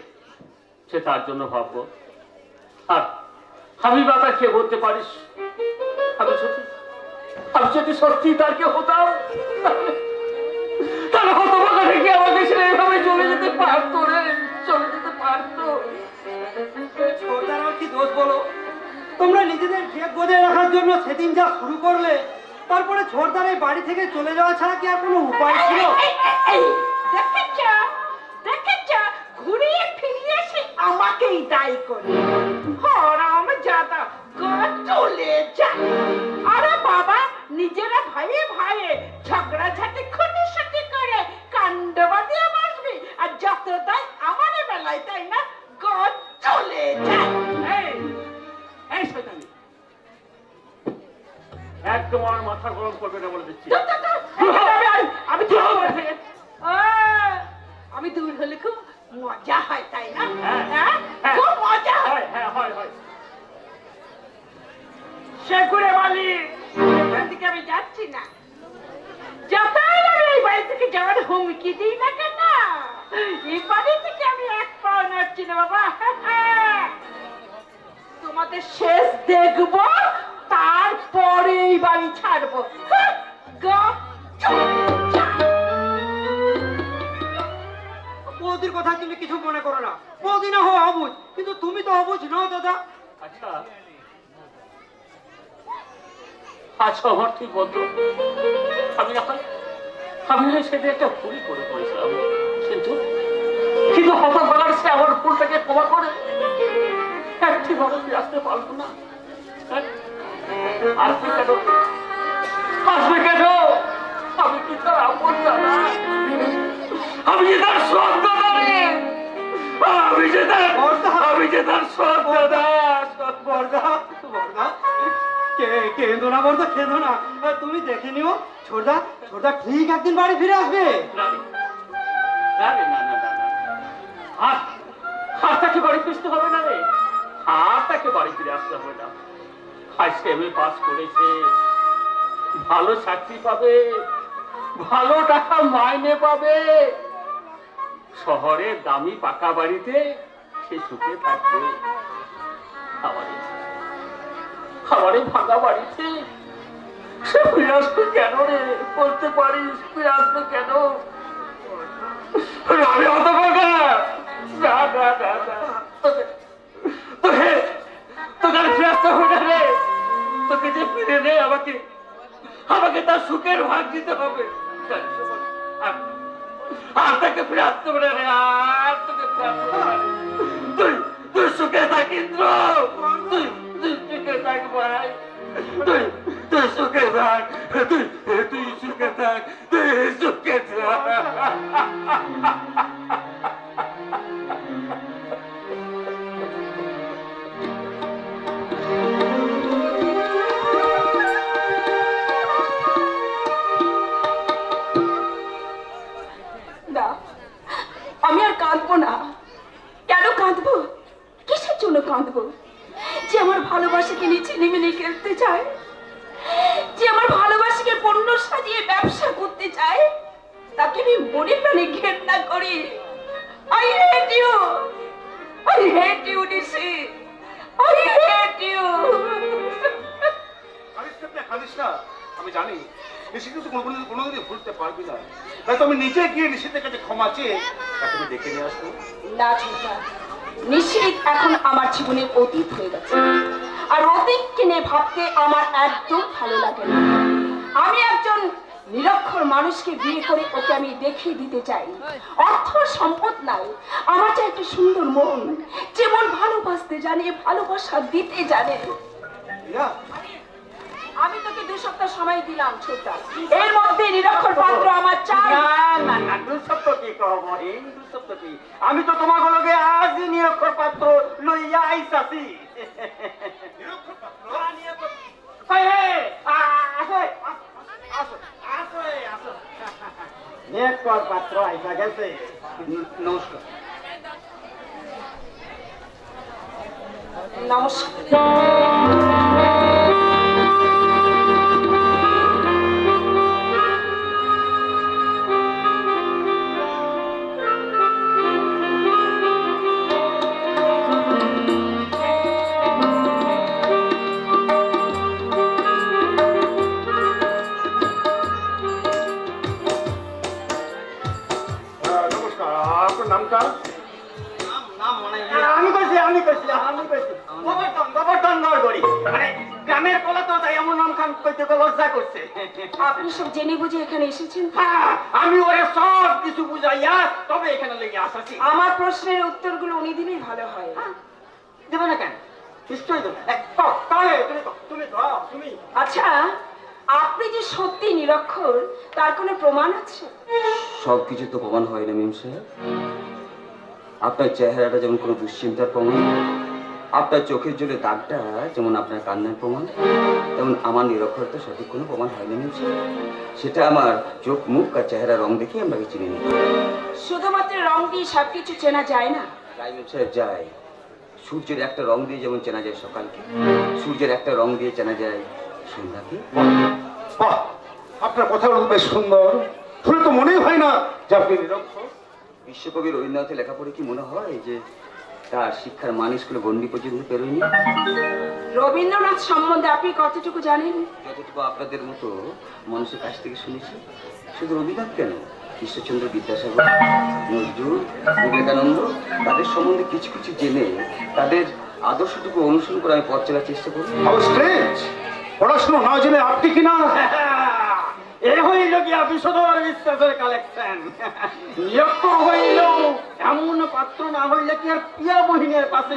সে তার জন্য ভাববো। আর আমি বা তার খেয়ে বলতে পারিস আমি যদি সত্যি তার কে হতাম, তাহলে হতভাগা থেকে আমাকে ছেড়ে এভাবে চলে যেতে পারতো রে, চলে যেতে পারতো। ছোটদার কি দোষ বলো? তোমরা নিজেদের জেদ বজায় রাখার জন্য সেদিন যা শুরু করলে, তারপরে ছোটদার এই বাড়ি থেকে চলে যাওয়া ছাড়া কি আর কোনো উপায় ছিল? দেখেছ দেখেছ, ঘুরিয়ে ফিরিয়ে সে আমাকেই দায়ী করে। হরাম জাদা, চলে যায়। আরে বাবা, নিজেরা ভাইয়ে ভাইয়ে ঝগড়াঝাটি খুনসুটি করে কাণ্ড বাঁধিয়ে বসবি, আর যত দায় আমার বেলায়, তাই না? চলে যায়। এই শয়তানি, একদম আমার মাথা গরম করবে না বলে দিচ্ছি। আমি আমি দূর হলে খুব মজা হয়, তাই না? খুব মজা হয়। হয়। সেগুড়ে মালি, এখান থেকে আমি যাচ্ছি না। যতই আমি এই বাড়ি থেকে যাওয়ার হুমকি দিই না কেন, এই বাড়ি থেকে আমি এক পাও নড়ছি না বাবা। তোমাদের শেষ দেখবো, তারপরে এই বাড়ি ছাড়বো। বৌদির কথা তুমি কিছু মনে করো না। বৌদি না হয় অবুঝ, কিন্তু তুমি তো অবুঝ নও দাদা। আচ্ছা আমার ঠিক বলতো, আমি সেদিন একটা ভুলই করে করেছিলাম, কিন্তু হতভাগার সে আমার ভুলটাকে ক্ষমা করে একটি ভালো আসতে পারবো না। আসবে কেন? আমি কি তার আপন দাদা? আমি যে তার সব দাদা রে, আমি যে তার সব দাদা। বর্দা, কেঁদো না বলতো, কেঁদো না। তুমি দেখে নিও, ছোটদা ছোটদা ঠিক একদিন বাড়ি ফিরে আসবে। না রে, না রে, না না না না। আর তাকে বাড়ি ফিরতে হবে না রে, আর তাকে বাড়ি ফিরে আসতে হবে না। আজকে এমএ পাস করেছে, ভালো চাকরি পাবে, ভালো টাকা মাইনে পাবে, শহরের দামি পাকা বাড়িতে সে সুখে থাকবে। আমারে ভাঙা বাড়িতে সে ফিরে আসবে কেন রে? বলতে পারিস ফিরে আসবে কেন? আমি অত ভাঙা না না না না, তোকে তোকে তোকে আর ফিরে আসতে হবে না রে। তোকে যে ফিরে নে, আমাকে আমাকে তার সুখের ভাগ দিতে হবে। আর তাকে ফিরে আসতে হবে না রে, আর তোকে ফিরে আসতে হবে না। তুই তুই সুখে থাক ইন্দ্র, তুই তুই সুখে থাক ভাই, তুই তুই সুখে থাক, তুই তুই সুখে থাক, তুই সুখে থাক। না, আমি আর কাঁদবো না। কেন কাঁদবো? কিসের জন্য কাঁদবো? যে আমার ভালোবাসাকে নিচে নেমে নিয়ে খেলতে চায়, যে আমার ভালোবাসাকে পণ্য সাজিয়ে ব্যবসা করতে চায়, তাকে আমি মনে প্রাণে ঘেন্না করি। I hate you! I hate you, Nishi! I hate you! কাঁদিস না, আমি জানি নিশি কিন্তু কোনোদিনই ভুলতে পারবি না। তাই তো আমি নিজে গিয়ে নিশিদের কাছে ক্ষমা চেয়ে তাকে আমি ডেকে নিয়ে আসবো। না ছোটা, নিশ্চিত এখন আমার জীবনের অতীত হয়ে গেছে, আর অতীতকে নিয়ে ভাবতে আমার একদম ভালো লাগে না। আমি একজন নিরক্ষর মানুষকে বিয়ে করে ওকে আমি দেখিয়ে দিতে চাই অর্থ সম্পদ নাই, আমার চাই একটা সুন্দর মন, যেমন ভালোবাসতে জানে, ভালোবাসা দিতে জানে। আমি তোকে 2 সপ্তাহ সময় দিলাম ছোটা, এর মধ্যে নিরক্ষর পাত্র আমার চাই। না না না, 2 সপ্তাহ কি কহব? এই 2 সপ্তাহ কি? আমি তো তোমার লগে আজ নিরক্ষর পাত্র লইয়া আইসাছি। নিরক্ষর পাত্র? নিরক্ষর পাত্র আইসা গেছে। নমস্কার। নমস্কার। নমস্কার, আপনার নামটা? আমি কইছি গোবর্ধন নরগড়ি। মানে গ্রামের পোলা তো তাই এমন নাম খান কইতে তো লজ্জা করছে। আপনি সব জেনে বুঝে এখানে এসেছেন? হ্যাঁ, আমি ওরে সব কিছু বুঝাইয়া তবে এখানে লেগে আসাছি। আমার প্রশ্নের উত্তরগুলো উনি দিলেই ভালো হয়। দেবে না কেন? নিশ্চয়ই দেবে। তাহলে তুমি দাও, তুমি। আচ্ছা, আপনি যে সত্যি নিরক্ষর তার কোনো প্রমাণ আছে? সব কিছু তো প্রমাণ হয় না মিম সাহেব। আপনার চেহারাটা যেমন কোনো দুশ্চিন্তার প্রমাণ, আপনার চোখের জলে দাগটা যেমন আপনার কান্নার প্রমাণ, তেমন আমার নিরক্ষরতা সঠিক কোনো প্রমাণ হয় না মিম সাহেব। সেটা আমার চোখ, মুখ আর চেহারা রং দেখে আপনাকে চিনে নিই। শুধুমাত্র রং দিয়ে সবকিছু চেনা যায় না। তাই মিম সাহেব যায়। সূর্যের একটা রং দিয়ে যেমন চেনা যায় সকালকে, সূর্যের একটা রং দিয়ে চেনা যায় সন্ধ্যাকে। বাহ, আপনার কথাগুলো বেশ সুন্দর। শুনে তো মনেই হয় না যে আপনি নিরক্ষর। বিশ্বকবি রবীন্দ্রনাথের লেখা পড়ে কি মনে হয় যে তার শিক্ষার মান স্কুলে গণ্ডি পর্যন্ত পেরোয়নি? রবীন্দ্রনাথ সম্বন্ধে আপনি কতটুকু জানেন? যতটুকু আপনাদের মতো মানুষের কাছ থেকে শুনেছি। শুধু রবীন্দ্রনাথ কেন, ঈশ্বরচন্দ্র বিদ্যাসাগর, নজরুল, বিবেকানন্দ, তাদের সম্বন্ধে কিছু কিছু জেনে তাদের আদর্শটুকু অনুসরণ করে আমি পথ চলার চেষ্টা করি। পড়াশোনা না জেনে আপনি কিনা এ হইল গিয়া বিশদর বিশ্বাসের কালেকশন। নিরক্ষর হইল এমন পাত্র না হইলে কি আর পিয়া বহিনের পাশে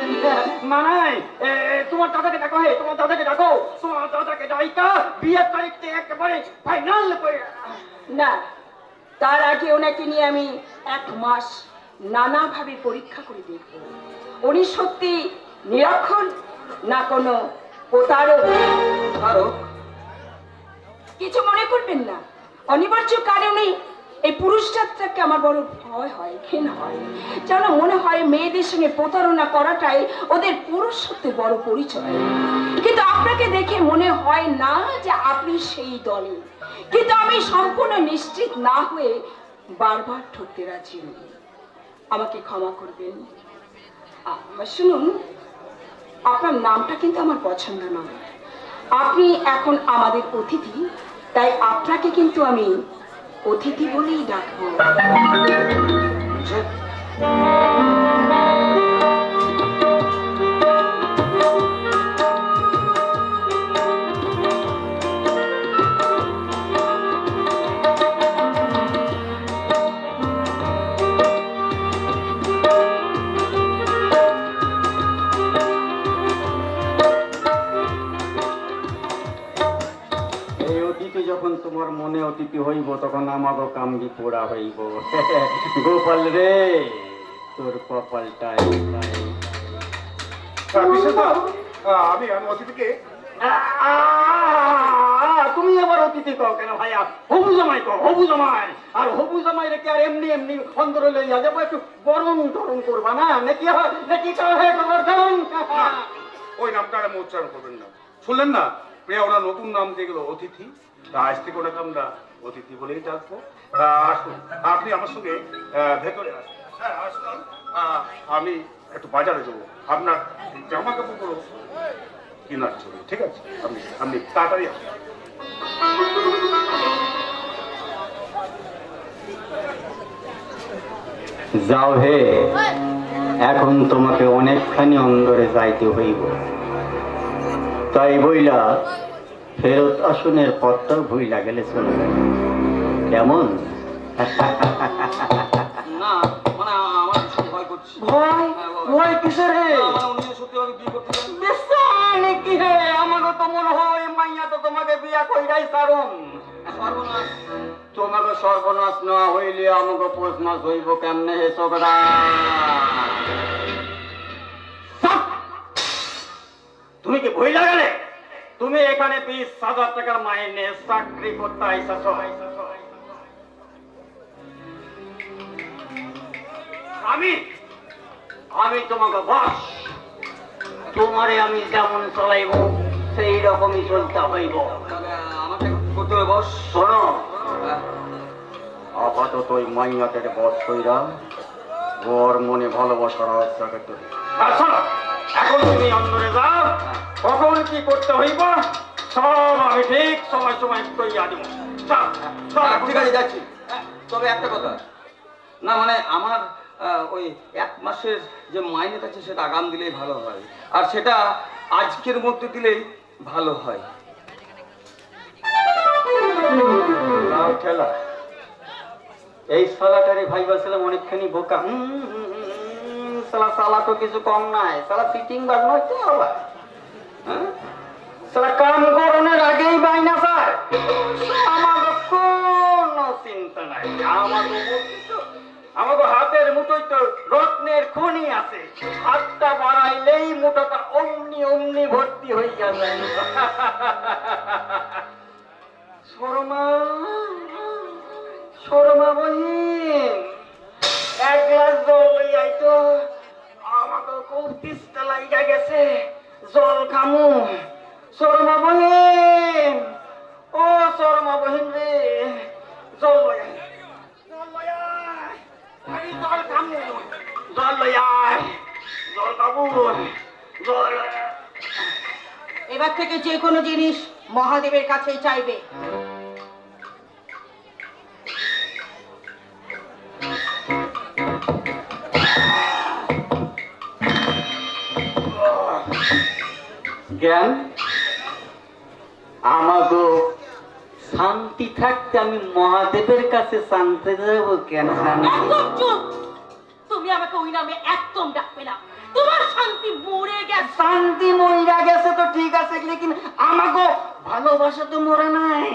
মানায়? তোমার দাদাকে ডাকো, হে তোমার দাদাকে ডাকো, তোমার দাদাকে ডাইকা বিয়ের তারিখটা একেবারে ফাইনাল করে। না, তার আগে ওনাকে নিয়ে আমি 1 মাস নানাভাবে পরীক্ষা করে দেখব উনি সত্যি নিরক্ষর না কোনো প্রতারক। স্মারক। কিছু মনে করবেন না, অনিবার্য কারণে এই পুরুষ যাত্রাকে আমার বড় ভয় হয়, ঘৃণা হয়। যেন মনে হয় মেয়েদের সঙ্গে প্রতারণা করাটাই ওদের পুরুষত্বের বড় পরিচয়। কিন্তু আপনাকে দেখে মনে হয় না যে আপনি সেই দলে। কিন্তু আমি সম্পূর্ণ নিশ্চিত না হয়ে বারবার ঠকতে রাজি নই। আমাকে ক্ষমা করবেন। শুনুন, আপনার নামটা কিন্তু আমার পছন্দ নয়। আপনি এখন আমাদের অতিথি, তাই আপনাকে কিন্তু আমি অতিথি বলেই ডাকবো। এই অতিথি যখন তোমার মনে অতিথি হইব, তখন আমারও কামড়ি পোড়া হইব। গোপাল রে, তোর কপালটাই বিশেষদা, আমি অতিথিকে তুমি আবার অতিথি কও কেন ভাইয়া? হবু জামাই কও, হবু জামাই। আর হবু জামাই রেখে আর এমনি এমনি অন্তরে লইয়া যাবো, একটু বরণ টরণ করবা না? নাকি নাকি ওই নামটা আর উচ্চারণ করবেন না। শুনলেন না প্রিয়া, ওরা নতুন নাম যেগুলো অতিথি, তা আজ থেকে ওনাকে আমরা অতিথি বলেই ডাকবো। আসুন, আপনি আমার সঙ্গে ভেতরে আসুন। হ্যাঁ আসুন। আমি একটু বাজারে যাবো, আপনার জামা কাপড়গুলো কেনার জন্য। ঠিক আছে, আপনি তাড়াতাড়ি আসুন। যাও হে, এখন তোমাকে অনেকখানি অন্দরে যাইতে হইব। তাই বইলা ফেরত আসনের পথটা ভুইলা গেলে চলে যায়। কেমন? না মানে আমার ভীষণ ভয় করছে। ভয়? ভয় কিসের হে? উনি সত্যি আমাকে বিয়ে করতে চান। বেসানে কি হে? আমারও তো মনে হয় মাইয়া তো তোমাকে বিয়া কইরাই সারুম। সর্বনাশ। তোমাকে সর্বনাশ না হইলে আমাকে পৌষ মাস হইব কেমনে হে ছোকরা? তুমি কি ভইলা গেলে? তুমি এখানে 20,000 টাকার মাইনে চাকরি করতে আইসাছ। আমি তোমাকে বস। তোমারে আমি যেমন চলাইব সেই রকমই চলতে হইব। তাহলে আমাকে করতে হবে বস। শোনো, আপাতত ওই মাইয়াদের বস কইরা ওর মনে ভালোবাসার আশ্রয় তৈরি। আর শোনো, এখন তুমি অন্দরে যাও, কখন কি করতে হইব সব আমি ঠিক সময় সময় কইয়া দিব। চল চল। ঠিক আছে যাচ্ছি। তবে একটা কথা, না মানে আমার ওই 1 মাসের যে মাইনেটা আছে সেটা আগাম দিলেই ভালো হয়, আর সেটা আজকের মধ্যে দিলেই ভালো হয়। নাও ঠেলা। এই সালাটারে ভাইবাছিলাম অনেকখানি বোকা। সালা সালা তো কিছু কম নাই, সালা ফিটিং বাজ নয় তো আবার। সালা কাম করণের আগেই বাইনা যায়। আমার কোনো চিন্তা নাই। আমাকে হাতের মুঠোয় তো রত্নের খনি আছে। হাতটা বাড়াইলেই মুঠোটা অমনি অমনি ভর্তি হইয়া যায়। শর্মা শর্মা বহিন, 1 গ্লাস জল লইয়াই তো। আমাকে খুব তিস্তা লাইগা গেছে, জল খামু। শর্মা বহিন, ও শর্মা বহিন রে, জল লইয়াই, জল লইয়াই, আমি জল খামু, জল লইয়াই, জল খামু, জল। এবার থেকে যে কোনো জিনিস মহাদেবের কাছেই চাইবে। জ্ঞান আমাকে শান্তি থাকতে আমি মহাদেবের কাছে শান্তি দেব কেন? একদম চুপ! তুমি আমাকে ওই নামে একদম ডাকবে না। তোমার শান্তি মরে গেছে। শান্তি মইরা গেছে তো ঠিক আছে, লেকিন আমাকে ভালোবাসা তো মরে নাই।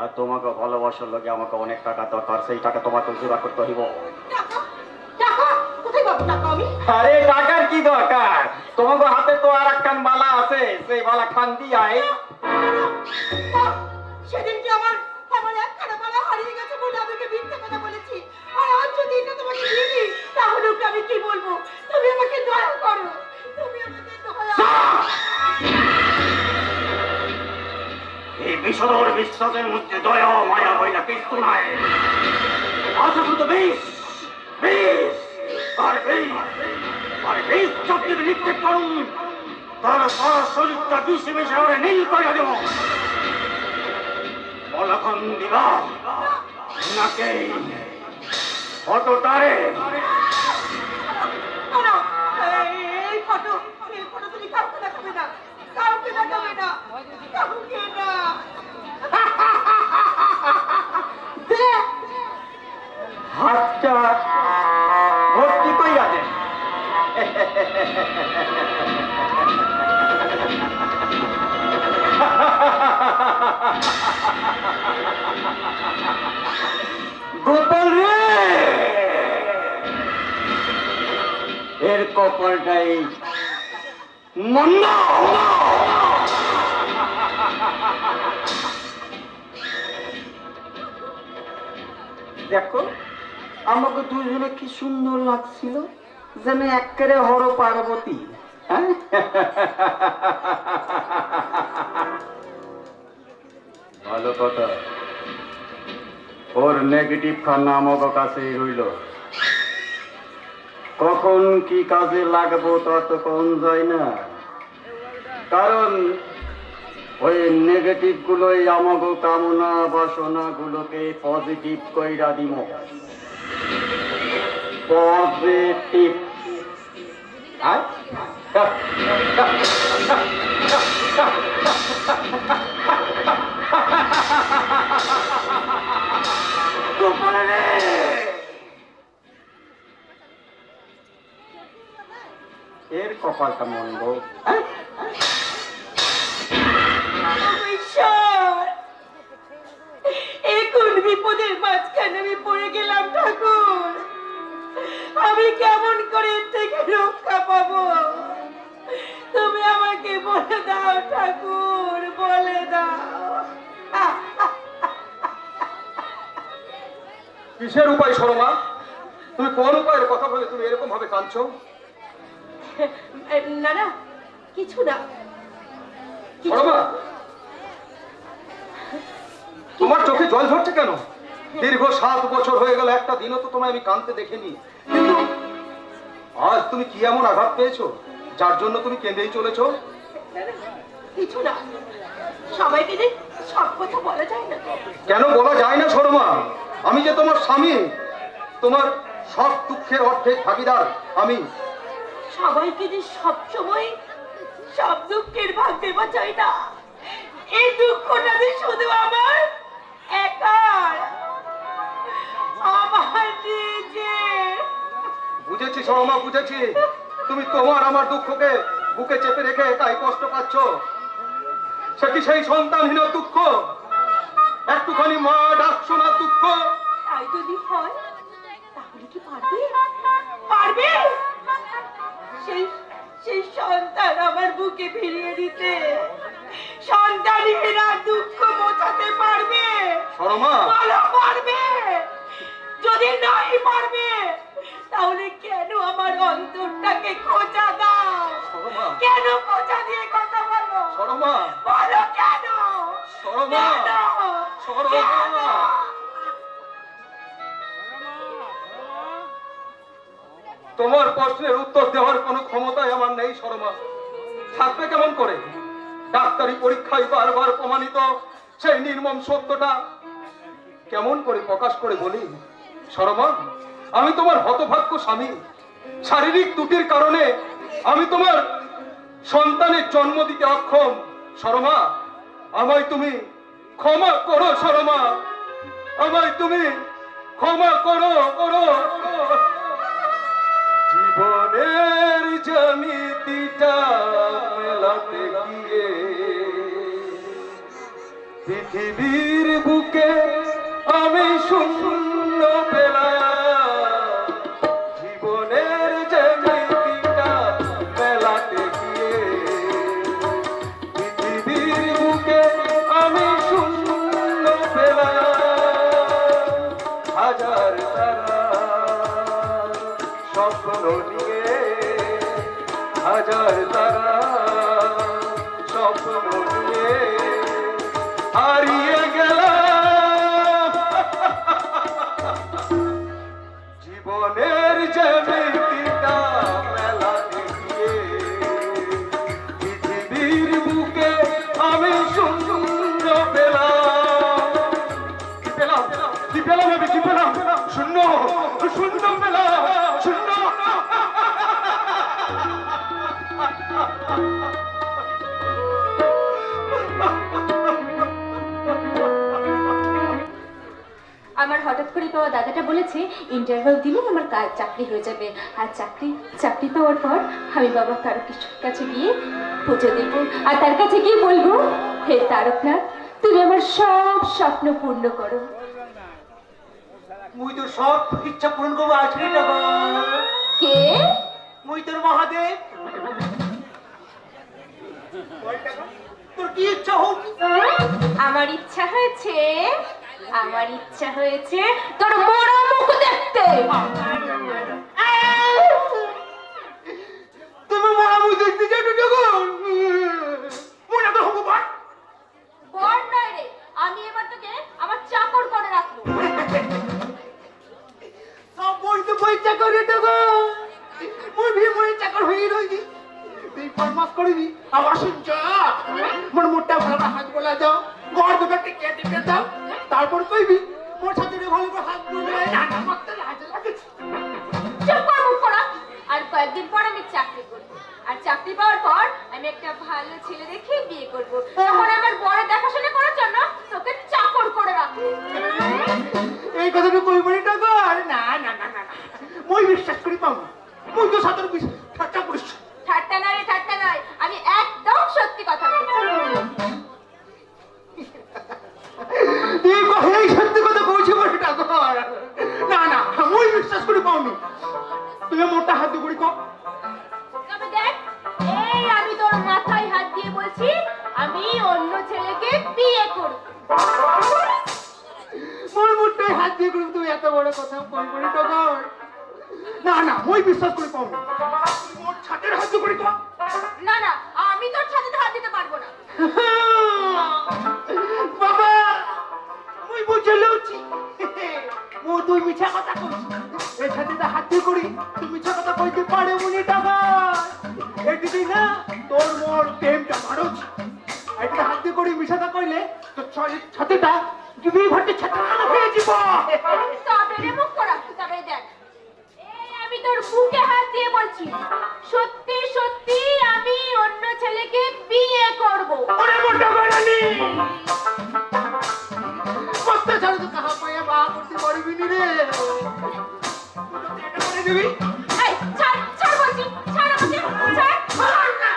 আর তোমাকে ভালোবাসার লগে আমাকে অনেক টাকা দরকার, সেই টাকা তোমাকে জোগাড় করতে হইব। টাকা? টাকা? কোথায় পাবো? সব টাকা আমি? আরে টাকার কি দরকার, তোমাকে হাতে তো আর একখান বালা আছে, সেই বালা খান দিয়াই। সেদিন কি আমার একখানা মালা হারিয়ে গেছে বলে আমি ওকে মিথ্যে কথা বলেছি? আর আজ যদি এটা তোমাকে দিয়ে দিই তাহলে ওকে আমি কি বলবো? তুমি আমাকে দয়া করো, তুমি আমাকে দয়া। এই বিষধর বিশ্বাসের মধ্যে দয়া মায়া বইলা কিছু নাই, আছে শুধু বিষ, বিষ আর বিষ আর বিষ চাপিয়ে নিক্ষেপ করুন, তার সারা শরীরটা বিষে বিষে ওরে নীল করে দেব। বলখন দিবা নাকে ফটো তারে। এই ফটো তুমি কাউকে দেখাবে না, কাউকে দেখাবে না, কাউকে না। হাতটা ভর্তি কইরা দে। গোপাল রে, এর কপালটাই মন্দ। দেখো আমাকে দুজনে কি সুন্দর লাগছিল, যেন একেবারে হর পার্বতী। হ্যাঁ, ভালো কথা, ওর নেগেটিভ খানা আমাকে কাছে রইল। কখন কি কাজে লাগবো তত কোন যায় না, কারণ ওই নেগেটিভ গুলোই আমাকে কামনা বাসনা গুলোকে পজিটিভ কইরা দিব। পজিটিভ। এর কপালটা মন্দ। কোন বিপদের মাঝখানে আমি পড়ে গেলাম ঠাকুর, আমি কেমন করে এর থেকে রক্ষা পাবো? তুমি আমাকে বলে দাও ঠাকুর, বলে দাও। কিসের উপায় শর্মা? তুমি কোন উপায়ের কথা বলে তুমি এরকম ভাবে কাঁদছো? না না, কিছু না। শর্মা, তোমার চোখে জল ঝরছে কেন? দীর্ঘ 7 বছর হয়ে গেল, একটা দিনও তো তোমায় আমি কাঁদতে দেখিনি, কিন্তু আজ তুমি কি এমন আঘাত পেয়েছো যার জন্য তুমি কেঁদেই চলেছো? কিছু না, সবাইকে যে সব কথা বলা যায় না। কেন বলা যায় না শর্মা? আমি যে তোমার স্বামী, তোমার সব দুঃখের অর্ধেক ভাগিদার আমি। সবাইকে যে সবসময় সব দুঃখের ভাগ দেওয়া চাই না, এই দুঃখটা যে শুধু আমার একার, আমার নিজের। বুঝেছি শর্মা, বুঝেছি। তুমি তোমার আমার দুঃখকে বুকে চেপে রেখে একাই কষ্ট পাচ্ছ। সে কি সেই সন্তানহীন দুঃখ? একটুখানি মা ডাক শোনার দুঃখ? তাই যদি হয় তাহলে কি পারবে? পারবে সেই সন্তান আমার বুকে ফিরিয়ে দিতে? সন্তানেরা দুঃখ মোছাতে পারবে? শর্মা, বলো পারবে? যদি নাই পারবে তাহলে কেন আমার অন্তরটাকে খোঁচা দাও? শর্মা, কেন খোঁচা দিয়ে কথা বলো? শর্মা, বলো কেন? শর্মা, শর্মা। তোমার প্রশ্নের উত্তর দেওয়ার কোনো ক্ষমতাই আমার নেই শর্মা। থাকবে কেমন করে? ডাক্তারি পরীক্ষায় বারবার প্রমাণিত সেই নির্মম সত্যটা কেমন করে প্রকাশ করে বলি শর্মা? আমি তোমার হতভাগ্য স্বামী। শারীরিক ত্রুটির কারণে আমি তোমার সন্তানের জন্ম দিতে অক্ষম। শর্মা, আমায় তুমি ক্ষমা করো শর্মা, আমায় তুমি ক্ষমা করো। জীবনের জ্যামিতিটা মেলাতে গিয়ে পৃথিবীর বুকে আমি শূন্য পেলাম। জীবনের হাজার তারা স্বপ্ন নিয়ে হাজার তারা স্বপ্ন নিয়ে হারিয়ে গেলাম জীবনের যে ব্যক্তিটা মেলা দেখিয়ে পৃথিবীর বুকে আমি শূন্য পেলাম কি পেলাম আমি কি পেলাম শূন্য শূন্য পেলাম শূন্য আমার হঠাৎ করে পাওয়া দাদাটা বলেছে ইন্টারভিউ দিলে আমার কাজ চাকরি হয়ে যাবে, আর চাকরি পাওয়ার পর আমি বাবা তারকেশ্বরের কাছে গিয়ে পুজো দেব, আর তার কাছে গিয়ে বলবো, হে তারকনাথ, তুমি আমার সব স্বপ্ন পূর্ণ করো। মুই তো সব ইচ্ছা পূরণ করবো আজকে টাকা। কে? মুই তোর মহাদেব। তোর কি ইচ্ছা হোক? আমার ইচ্ছা হয়েছে তোর মরা মুখ দেখতে। তুমি মরা মুখ দেখতে চাও যখন মনে তো হবো বল। বর নয় রে, আমি এবার তোকে আমার চাকর করে রাখবো। সব বলতে পয়সা করে টাকা মুই ভি মই চাকর হয়ে রইছি। তুই ফরমাস করবি আবার শুনছ মোর মোটা ভালো হাত বলা যাও গড় দুটো টিকে টিকে দাও তারপর কইবি মোর সাথে ভালো করে হাত বলে না মারতে লাগে। চুপ কর মুখ করা। আর কয়েকদিন পর আমি চাকরি করব, আর চাকরি পাওয়ার পর আমি একটা ভালো ছেলে দেখে বিয়ে করব, তখন আমার বড় দেখাশোনা করার জন্য তোকে চাকর করে রাখবো। এই কথাটা কইবনি টাকা। আরে না না না না মই বিশ্বাস করি পাও না। মুই তো সাতর ঠাট্টা করিস। ঠাট্টা নয়, আমি একদম সত্যি কথা বলছি। তুই কই সত্যি কথা কইছি বলে টাকা। না না মই বিশ্বাস করি পাওনি। তুই মোটা হাত করি কর। তবে দেখ, এই আমি তোর মাথায় হাত দিয়ে বলছি, আমি অন্য ছেলেকে বিয়ে করব। মোর মোটাই হাত দিয়ে করি তুই এত বড় কথা কইবনি টাকা। না না মই বিশ্বাস করি পাওনি। মোর ছাতের হাত করি কর। না, আমি তোর সাথে হাত দিতে পারবো না। বাবা মুই বুঝে লউছি মো তুই মিছা কথা কইছিস। এই সাথে হাত দিয়ে করি তুই মিছা কথা কইতে পারে মুনি টাকা। এদিকে না তোর মোর প্রেমটা মারুছি। এদিকে হাত দিয়ে করি মিছা কথা কইলে তোর ছাতেটা তুমি ঘটে ছাতা হয়ে যাব। তবে রে মুখ করা, তবে দেখ, এই আমি তোর বুকে হাত দিয়ে বলছি, সত্যি সত্যি আমি অন্য ছেলেকে বিয়ে করব। ওরে মোটা বাড়ানি কত ছাড়ো তো কাহা পায়া বা করতে পারবি নি রে। এটা করে দিবি এই ছাড় বলছি, ছাড় আমাকে, ছাড় না।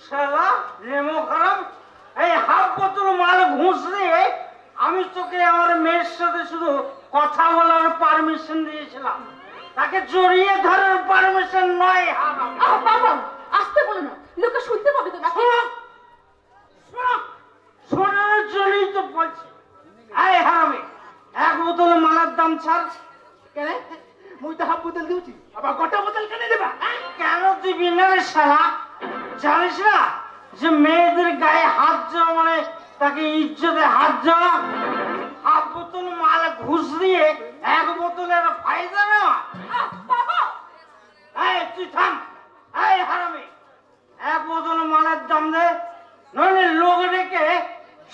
শালা রেমো খারাপ। এই হাফ বোতল মাল ঘুষ দিয়ে আমি তোকে আমার মেয়ের সাথে শুধু কথা বলার পারমিশন দিয়েছিলাম, তাকে জড়িয়ে ধরার পারমিশন নয়। বাবা আসতে বলো না, লোকে শুনতে পাবে তো নাকি? শোনার জন্যই তো বলছি। আরে হারামি, এক বোতল মালার দাম ছাড়। কেন মুই তো হাফ বোতল দিয়েছি, আবার গোটা বোতল কেন দেবা? কেন দিবি না রে শালা? জানিস না যে মেয়েদের গায়ে হাত দেওয়া মানে তাকে ইজ্জতে হাত দেওয়া? হাফ বোতল মাল ঘুষ দিয়ে এক বোতলের ফায়দা নেওয়া। বাবা এই তুই থাম। এই হারামি, এক বোতল মালের দাম দে, নইলে লোক রেখে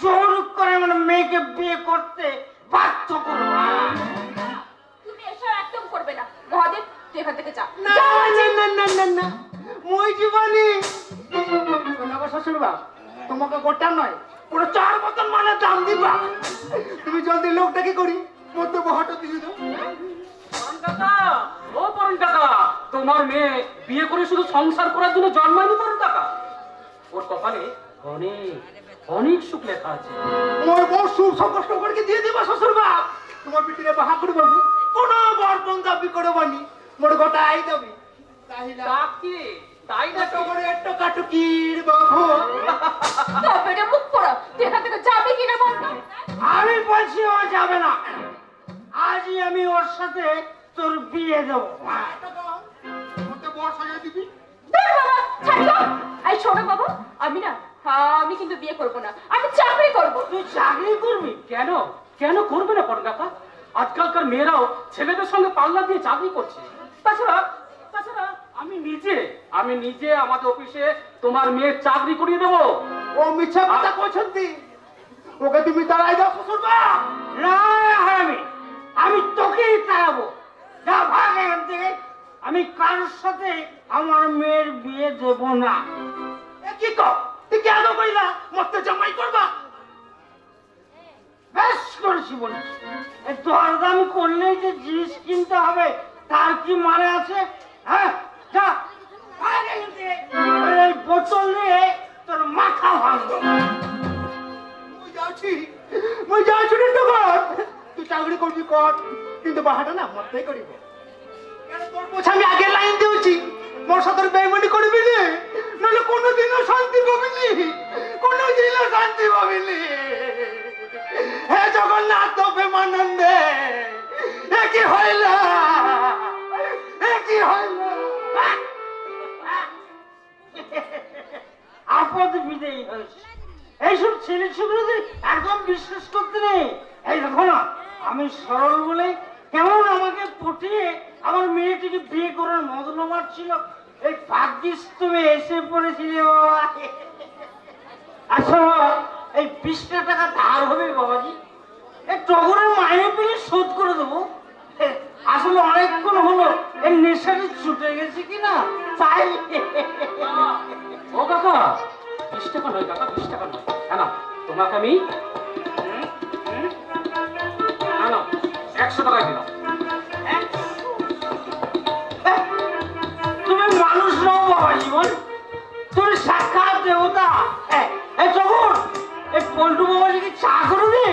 জোর করে মানে মেয়েকে বিয়ে করতে বাধ্য করবো। তুমি এসব একদম করবে না। মহাদেব তুই এখান থেকে যা। না না না না না মই জীবনী শোনাবো শ্বশুর বাপ, তোমাকে গোটা নয় পুরো 4 বোতল মালের দাম দিবা। তুমি জলদি লোকটাকে করি মধ্যে বহাটো দিয়ে দাও। ও পরম টাকা, তোমার মেয়ে বিয়ে করে শুধু সংসার করার জন্য জন্মায়নি পরম টাকা। ওর কপালে অনেক অনেক সুখ লেখা আছে। মোর বউ সুখ কষ্ট করে দিয়ে দিবা শ্বশুর বাপ। তোমার পিটিরে বাহা করে বাবু কোনো বর বন্ধাবি করে বানি মোর গোটা আই যাবি। তাকে তাই না তো তোমার একটু কাটুকির বাবু। তবে রে মুখ করা, তুই এখান থেকে যাবি কিনা বল তো? আমি বলছি ও যাবে না। আমি ওর সাথে তোর বিয়ে দেবো। ওতে বর সাজিয়ে দিবি। ধুর বাবা, ছাড় তো। এই শোনো বাবা, আমি না, আমি কিন্তু বিয়ে করব না, আমি চাকরি করব। তুই চাকরি করবি? কেন কেন করবে না পরগাতা? আজকালকার মেয়েরাও ছেলেদের সঙ্গে পাল্লা দিয়ে চাকরি করছে। তাছাড়া তাছাড়া আমি নিজে আমাদের অফিসে তোমার মেয়ের চাকরি করিয়ে দেবো। ও মিছা কথা কইছন্তি। ওকে তুমি তাড়াই দাও শ্বশুর মা। না হারামি, আমি তোকেই তাড়াবো। যা ভাগ এখান থেকে। আমি কারোর সাথে আমার মেয়ের বিয়ে দেব না। এ কি কর? তুই কেন কইলা মতে জামাই করবা? বেশ করেছি বলি। এই দরদাম করলেই যে জিনিস কিনতে হবে তার কি মানে আছে? হ্যাঁ, যা ভাগ এখান থেকে। এই বোতল নিয়ে তোর মাথা ভাঙবো। মুই যাচ্ছি রে টকর। তুই চাকরি করবি কর, কিন্তু বাহাটা না মতে করিব। কেন তোর পোছা আমি আগে লাইন দিউছি। মোর সাথে বেইমানি করবি নি, নইলে কোনোদিনও শান্তি পাবি নি, কোনোদিনও শান্তি পাবি নি। হে জগন্নাথ প্রেমানন্দে, এ কি হইল, এ কি হইল? আপদ বিদেয়ী হয়েছে। এইসব ছেলে ছেলেদের একদম বিশ্বাস করতে নেই। এই দেখো না, আমি সরল বলে কেমন আমাকে পটিয়ে আমার মেয়েটিকে বিয়ে করার মদন মারছিল। এই ভাগ্যিস তুমি এসে পড়েছিলে বাবা। আচ্ছা বাবা, এই 20টা টাকা ধার হবে বাবাজি। এই টগরের মাইনে পেলে শোধ করে দেবো। আসলে অনেকক্ষণ হলো এই নেশাটি ছুটে গেছে কিনা তাই। ও কাকা, 20 টাকা নয় কাকা, 20 টাকা নয়। হ্যাঁ না, তোমাকে আমি না না 100 টাকায় দিলাম। তুমি মানুষ নও বাবা জীবন, তুমি সাক্ষাৎ দেবতা। এই টগর, এই পল্টু বাবাজিকে চা করে দে।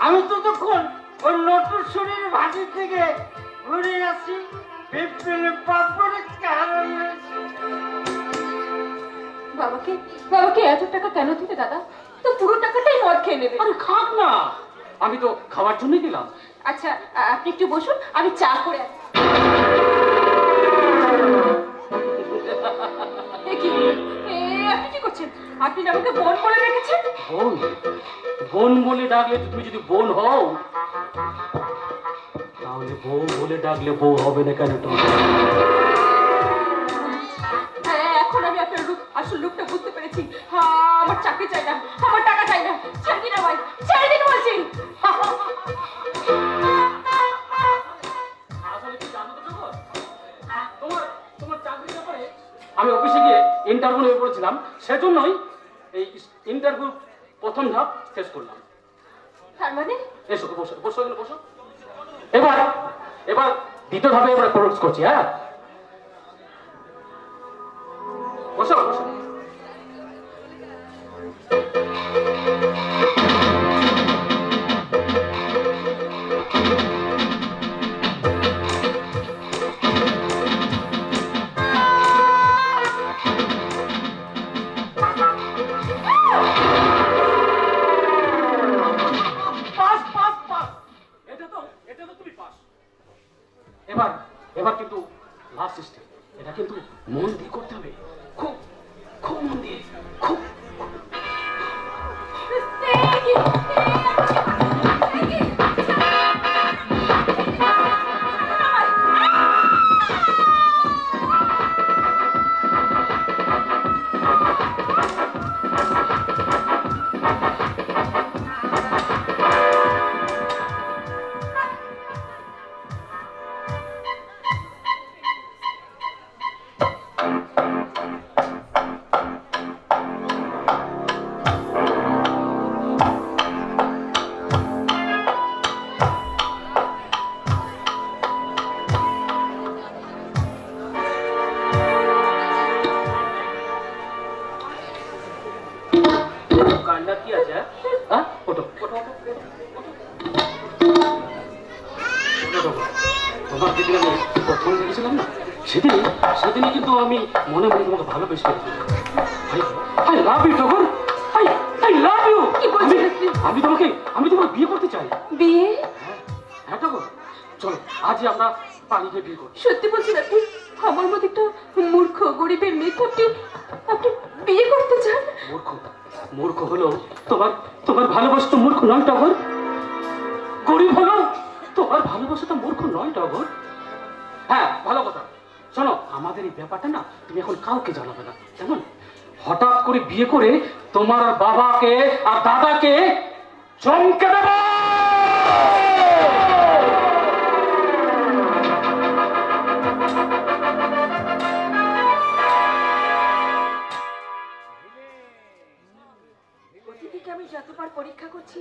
আমি তো তখন ওই নটুর শরীর ভাটির থেকে ঘুরে আসি। পেঁপে পাপড়ে কারণ বাবাকে বাবাকে এত টাকা কেন দিতে দাদা? তো পুরো টাকাটাই মদ খেয়ে নেবে। আরে খাক না, আমি তো খাওয়ার জন্যই দিলাম। আচ্ছা, আপনি একটু বসুন, আমি চা করে আসছি। এ কি? আপনি কি করছেন? আপনি না আমাকে বোন বলে রেখেছেন। বোন? বোন বলে ডাকলে তুমি যদি বোন হও, তাহলে বউ বলে ডাকলে বউ হবে না কেন তুমি? হ্যাঁ, এখন আমি আপনার আসল রূপটা বুঝতে পেরেছি। আমার চাকরি চাই না, আমার টাকা চাই না। ছেড়ে দিন আমায়, ছেড়ে দিন বলছি। আসলে কি জানো তো টগর? তোমার চাকরির ব্যাপারে আমি অফিসে গিয়ে ইন্টারভিউ নিয়ে পড়েছিলাম, সেজন্যই এই ইন্টারভিউ প্রথম ধাপ শেষ করলাম। তার মানে এসো বসো, বসো এখানে বসো। এবার দ্বিতীয় ধাপে এবার প্রোডাক্ট করছি। হ্যাঁ, বসো বসো। এবার কিন্তু লাস্ট স্টেপ, এটা কিন্তু মন দিয়ে করতে হবে, খুব খুব মন দিয়ে, খুব। কান্না কি আছে? হ্যাঁ, ওঠো ওঠো ওঠো। তোমার যেদিন আমি প্রথম দেখেছিলাম না, সেদিনই কিন্তু আমি মনে মনে তোমাকে ভালোবেসে ফেলেছিলাম। আই লাভ ইউ টগর, আই লাভ ইউ। কি বলছেন? আমি তোমাকে বিয়ে করতে চাই। বিয়ে? হ্যাঁ টগর, চলো আজই আমরা পালিয়ে বিয়ে করি। সত্যি বলছেন আপনি? আমার মতো একটা মূর্খ গরিবের মেয়েকে আপনি বিয়ে করতে চান? মূর্খ মূর্খ হলো তোমার তোমার ভালোবাসা তো মূর্খ নয় টগর। গরিব হলো তোমার ভালোবাসা তো মূর্খ নয় টগর। হ্যাঁ ভালো কথা। শোনো, আমাদের এই ব্যাপারটা না তুমি এখন কাউকে জানাবে না, কেমন? হঠাৎ করে বিয়ে করে তোমার বাবাকে আর দাদাকে চমকে দেবো। অতিথিকে আমি যতবার পরীক্ষা করছি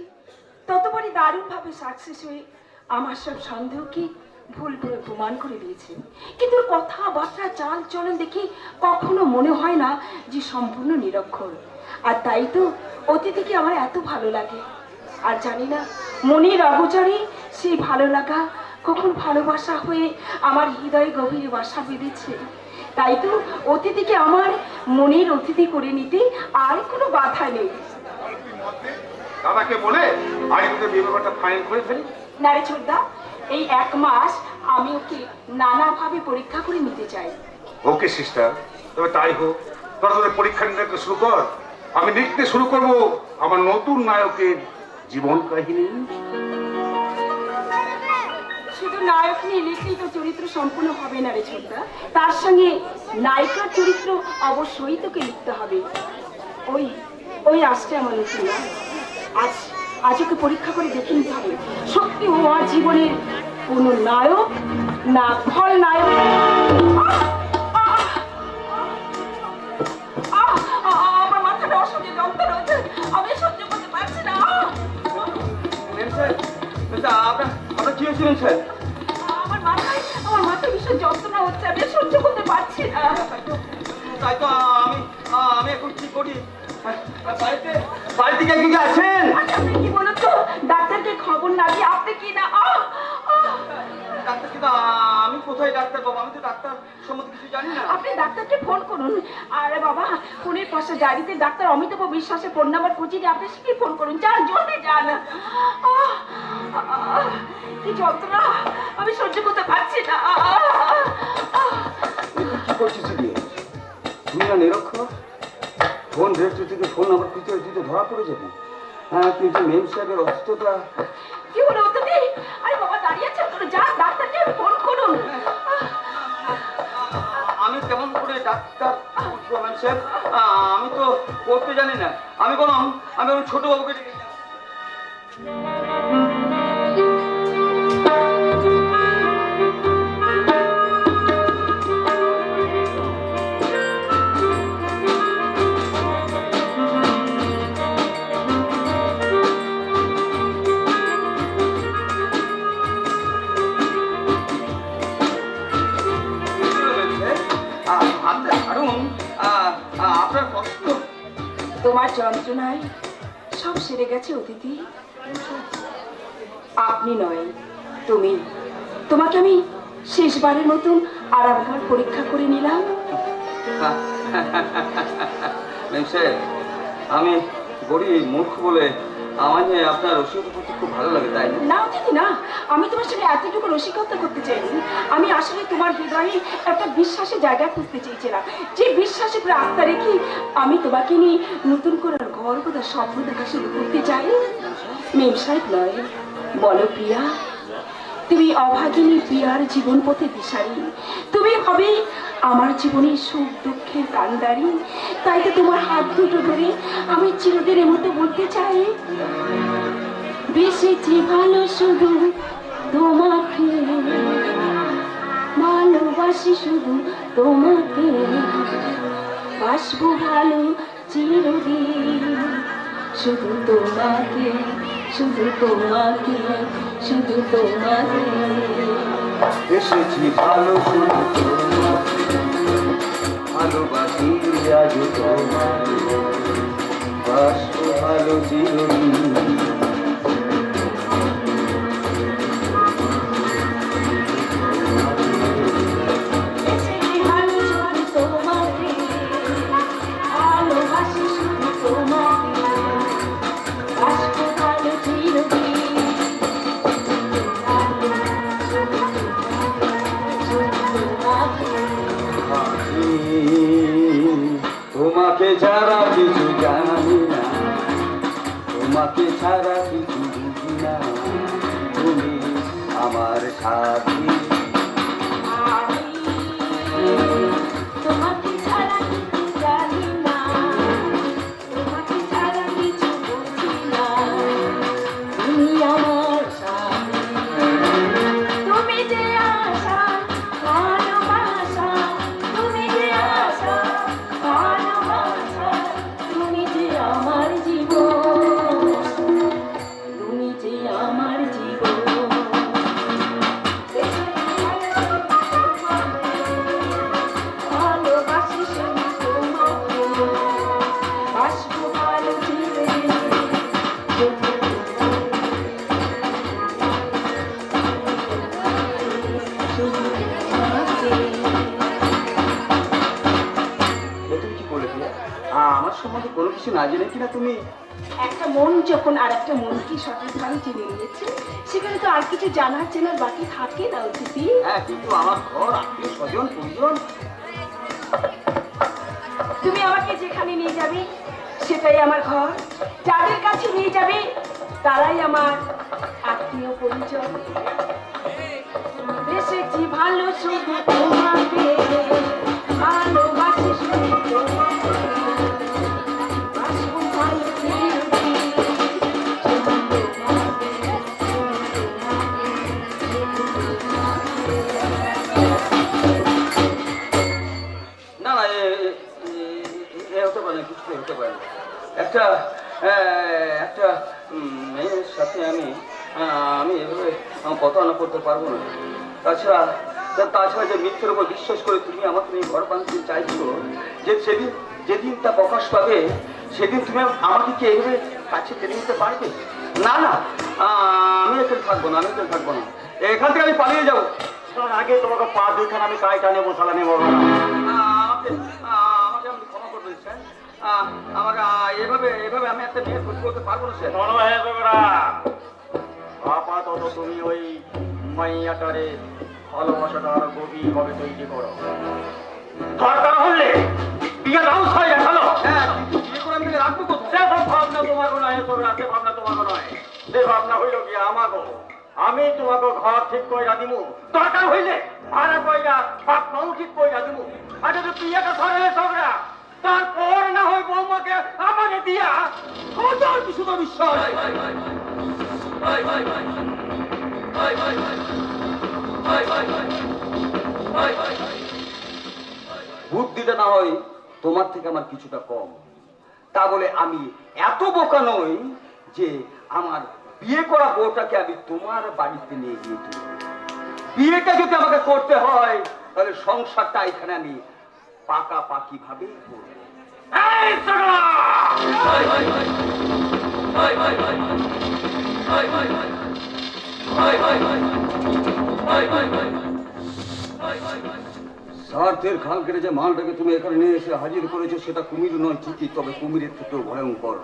ততবারই দারুণভাবে সাকসেস হয়ে আমার সব সন্দেহকে ভুল করে প্রমাণ করে দিয়েছে। কিন্তু ওর কথাবার্তা চাল চলন দেখে কখনো মনে হয় না যে সম্পূর্ণ নিরক্ষর। আর তাই তো অতিথিকে আমার এত ভালো লাগে। আর জানি না মনের অগোচরে সেই ভালো লাগা কখন ভালোবাসা হয়ে আমার হৃদয়ে গভীরে বাসা বেঁধেছে। তাই তো অতিথিকে আমার মনের অতিথি করে নিতে আর কোনো বাধা নেই। দাদাকে বলে আজ কিন্তু বিয়ে ব্যাপারটা ফাইনাল করে ফেলি। নারে ছোটদা, এই 1 মাস আমি ওকে নানাভাবে পরীক্ষা করে নিতে চাই। ওকে সিস্টার, তবে তাই হোক। তোরা তোদের পরীক্ষা নিতে শুরু কর, আমি লিখতে শুরু করব আমার নতুন নায়কের জীবন কাহিনী। শুধু নায়ক নিয়ে লিখলেই তো চরিত্র সম্পূর্ণ হবে না রে ছোটদা, তার সঙ্গে নায়িকার চরিত্র অবশ্যই তোকে লিখতে হবে। ওই ওই আসছে আমার নতুন নায়ক। আজ ওকে পরীক্ষা করে দেখে নিতে হবে সত্যি ও আমার জীবনের কোন নায়ক না ফল নায়ক। আমার মাথাটা অসহ্য যন্ত্রণা হচ্ছে, আমি সহ্য করতে পারছি না। আপনার কি হয়েছিলেন স্যার? আমার মাথায় ভীষণ যন্ত্রণা হচ্ছে, আমি সহ্য করতে পারছি না। তাই তো আমি এখন কি করি? বাড়িতে কে আছেন? আপনি কি বলুন তো, ডাক্তারকে খবর না দিয়ে আপনি কি না ডাক্তার কিন্তু আমি কোথায় ডাক্তার বাবা? আমি তো ডাক্তার সম্বন্ধে কিছু জানি না। আপনি ডাক্তারকে ফোন করুন। আরে বাবা, ফোনের পাশে ডায়েরিতে ডাক্তার অমিতাভ বিশ্বাসের ফোন নাম্বার খুঁজে আপনি সেটাই ফোন করুন। যান, জলদি যান। কি যন্ত্রণা, আমি সহ্য করতে পারছি না। কি করছিস তুই? তুমি না নিরক্ষর? ফোন রেখে থেকে ফোন নাম্বার খুঁজতে তুই তো ধরা পড়ে যাবি। হ্যাঁ, কিন্তু মেম সাহেবের অসুস্থতা। কি হলো অতিথি? আরে বাবা দাঁড়িয়ে আছেন তো, যান ডাক্তারকে ফোন করুন। আমি কেমন করে ডাক্তার বুঝবো ম্যাম সাহেব? আমি তো পড়তে জানি না। আমি ওই ছোট বাবুকে ডেকে আপনার কষ্ট। তোমার যন্ত্রণায় সব সেরে গেছে অতিথি। আপনি নয়, তুমি। তোমাকে আমি শেষবারের মতন আর একবার পরীক্ষা করে নিলাম। ম্যাম সাহেব, আমি গরিব মূর্খ বলে আমার নিয়ে আপনার রসিকতা করতে খুব ভালো লাগে, তাই না? না অতিথি না, আমি তোমার সঙ্গে এতটুকু রসিকতা করতে চাইনি। আমি আসলে তোমার হৃদয়ে একটা বিশ্বাসের জায়গা খুঁজতে চেয়েছিলাম, যে বিশ্বাসে পুরো আস্থা রেখে আমি তোমাকে নিয়ে নতুন করে গর্ব স্বপ্ন দেখা শুরু করতে চাই। মেম সাহেব নয়, বলো প্রিয়া। তুমি অভাগিনী প্রিয়ার জীবন পথে দিশারি। তুমি হবে আমার জীবনের সুখ দুঃখের কান্ডারি। তাই তো তোমার হাত দুটো ধরে আমি চিরদিনের মতো বলতে চাই, বেশিছি ভালো শুধু তোমাকে, ভালোবাসি শুধু তোমাকে, বাসবো ভালো চিরদিন শুধু তোমাকে, শুধু তোমাকে, শুধু তোমাকে। এসেছি ভালো শুধু ভালোবাসি আজ তোমাকে, বাসবো ভালো চিরদিন। ছাড়া কিছু জানি না, তোমাকে ছাড়া কিছু বুঝি না, তুমি আমার সাথী। তোমাকে ছাড়া কিছু জানি না, তোমাকে ছাড়া কিছু বুঝি না, তুমি আমার সাথী। তুমি যে আশা ভালোবাসা, তুমি যে আশা ভালোবাসা, তুমি যে আমার জীবন, তুমি যে আমার জীবন। ভালোবাসি শুধু তোমাকে, বাসবো ভালো চিরদিন। শুধু তোমাকে। তুমি কি করলে প্রিয়া? আমার সম্বন্ধে কোনো কিছু না জেনে কিনা তুমি একটা মন যখন আর একটা মনকে সঠিকভাবে চিনে নিয়েছে, সেখানে তো আর কিছু জানার চেনার বাকি থাকে না অতিথি। হ্যাঁ, কিন্তু আমার ঘর, আত্মীয় স্বজন, পরিজন, তুমি আমাকে যেখানে নিয়ে যাবে সেটাই আমার ঘর, যাদের কাছে নিয়ে যাবে তারাই আমার আত্মীয় পরিজন। এসেছি ভালো শুধু তোমাকে, ভালোবাসি শুধু তোমাকে, বাসবো ভালো চিরদিন। শুধু তোমাকে, শুধু তোমাকে, শুধু তোমাকে। না না, এ হতে পারে না, কিছুতে হতে পারে না। একটা একটা মেয়ের সাথে আমি এভাবে প্রতারণা করতে পারবো না। তাছাড়া যে মিথ্যের উপর বিশ্বাস করে তুমি আমাকে নিয়ে ঘর বাঁধতে চাইছো, যে যেদিন তা প্রকাশ পাবে সেদিন তুমি আমাকে কি এইভাবে কাছে টেনে নিতে পারবে? না না, আমি এখানে থাকবো না, এখান থেকে আমি পালিয়ে যাবো। আগে তোমাকে পা দুইখান আমি কাইটা নেবো, সালা নেবো না। আমাকে আপনি ক্ষমা করবেন স্যার। আমাকে এভাবে আমি একটা বিয়ে ক্ষতি করতে পারবো না স্যার। শোনো হে বেগরা, আপাতত তুমি ওই মাইয়াটারে ভালোবাসাটা আরো গভীরভাবে তৈরি করো। দরকার হলে বিয়ে দাও ছয় দেখালো। হ্যাঁ, কিন্তু বিয়ে করে আমি তাকে রাখবো কোথায়? সে সব ভাবনা তোমাকে নয়, তোর রাতে ভাবনা তোমাকে নয়। সে ভাবনা হইল কি আমাকে, আমি তোমাকে ঘর ঠিক কইরা দিমু, দরকার হইলে ভাড়া কইরা বাপমাও ঠিক কইরা দিমু। আর যদি বিয়েটা ধরে ঝগড়া, তারপর না হয় বৌমাকে আমাকে দিয়া হাজার কিছু তো বিশ্বাস। বুদ্ধিটা না হয় তোমার থেকে আমার কিছুটা কম, তা বলে আমি এত বোকা নই যে আমার বিয়ে করা বউটাকে আমি তোমার বাড়িতে নিয়ে গিয়ে তুলব। বিয়েটা যদি আমাকে করতে হয় তাহলে সংসারটা এখানে আমি পাকাপাকি ভাবেই করব। এই ঝগড়া! স্বার্থের খাল কেটে যে মালটাকে তুমি এখানে নিয়ে এসে হাজির করেছো সেটা কুমির নয় ঠিকই, তবে কুমিরের থেকেও ভয়ঙ্কর।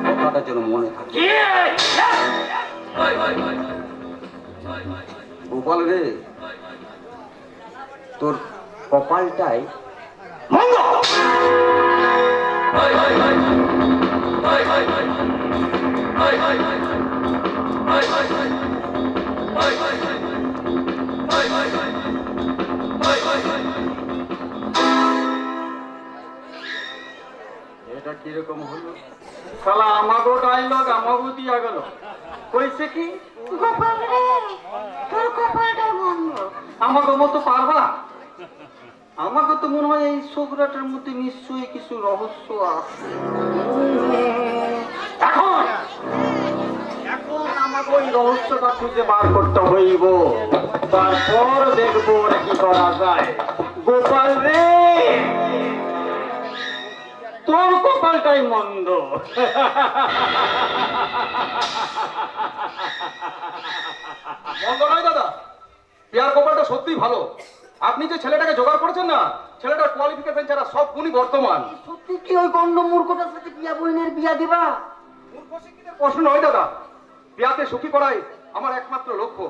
কথাটা যেন মনে থাকে। গোপাল রে, তোর কপালটাই এটা কিরকম হলো? শালা আমাগো ডায়লগ আমাগো দিয়া গেল। কইছে কি গোপাল রে, তোর কপালটা বন্ধ। আমাগো মতো পারবা? আমাকে তো মনে হয় এই ছোকরাটার মধ্যে নিশ্চয়ই কিছু রহস্য আছে। এখন আমাকে ওই রহস্যটা খুঁজে বার করতে হইব, তারপর দেখবো ওরা কি করা যায়। গোপাল রে, তোর কপালটাই মন্দ। মন্দ নয় দাদা, পিয়ার কপালটা সত্যিই ভালো। আপনি যে ছেলেটাকে জোগাড় করেছেন না, ছেলেটার কোয়ালিফিকেশন ছাড়া সব গুণই বর্তমান। সত্যি কি ওই গণ্ড মূর্খটার সাথে পিয়া বইনের বিয়া দিবা? মূর্খ শিক্ষিতের প্রশ্ন নয় দাদা, বিয়াতে সুখী করাই আমার একমাত্র লক্ষ্য।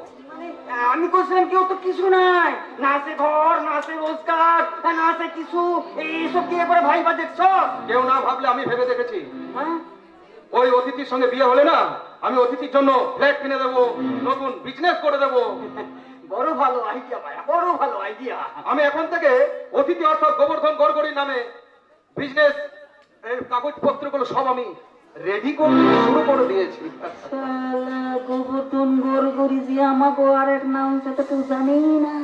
আমি করছিলাম কেউ তো কিছু নাই, না আছে ঘর, না আছে রোজগার, না আছে কিছু, এইসব কি করে ভাইবা দেখছো? কেউ না ভাবলে আমি ভেবে দেখেছি, হ্যাঁ? ওই অতিথির সঙ্গে বিয়ে হলে না, আমি অতিথির জন্য ফ্ল্যাট কিনে দেবো, নতুন বিজনেস করে দেবো। বড় ভালো আইডিয়া ভাইয়া, বড় ভালো আইডিয়া। আমি এখন থেকে অতিথি অর্থাৎ গোবর্ধন গড়গড়ির নামে বিজনেস এর কাগজপত্রগুলো সব আমি রেডি করে শুরু করে দিয়েছি। গোবর্ধন গড়গড়ি যে আমাকে আরেক নাম সেটা তো জানি না।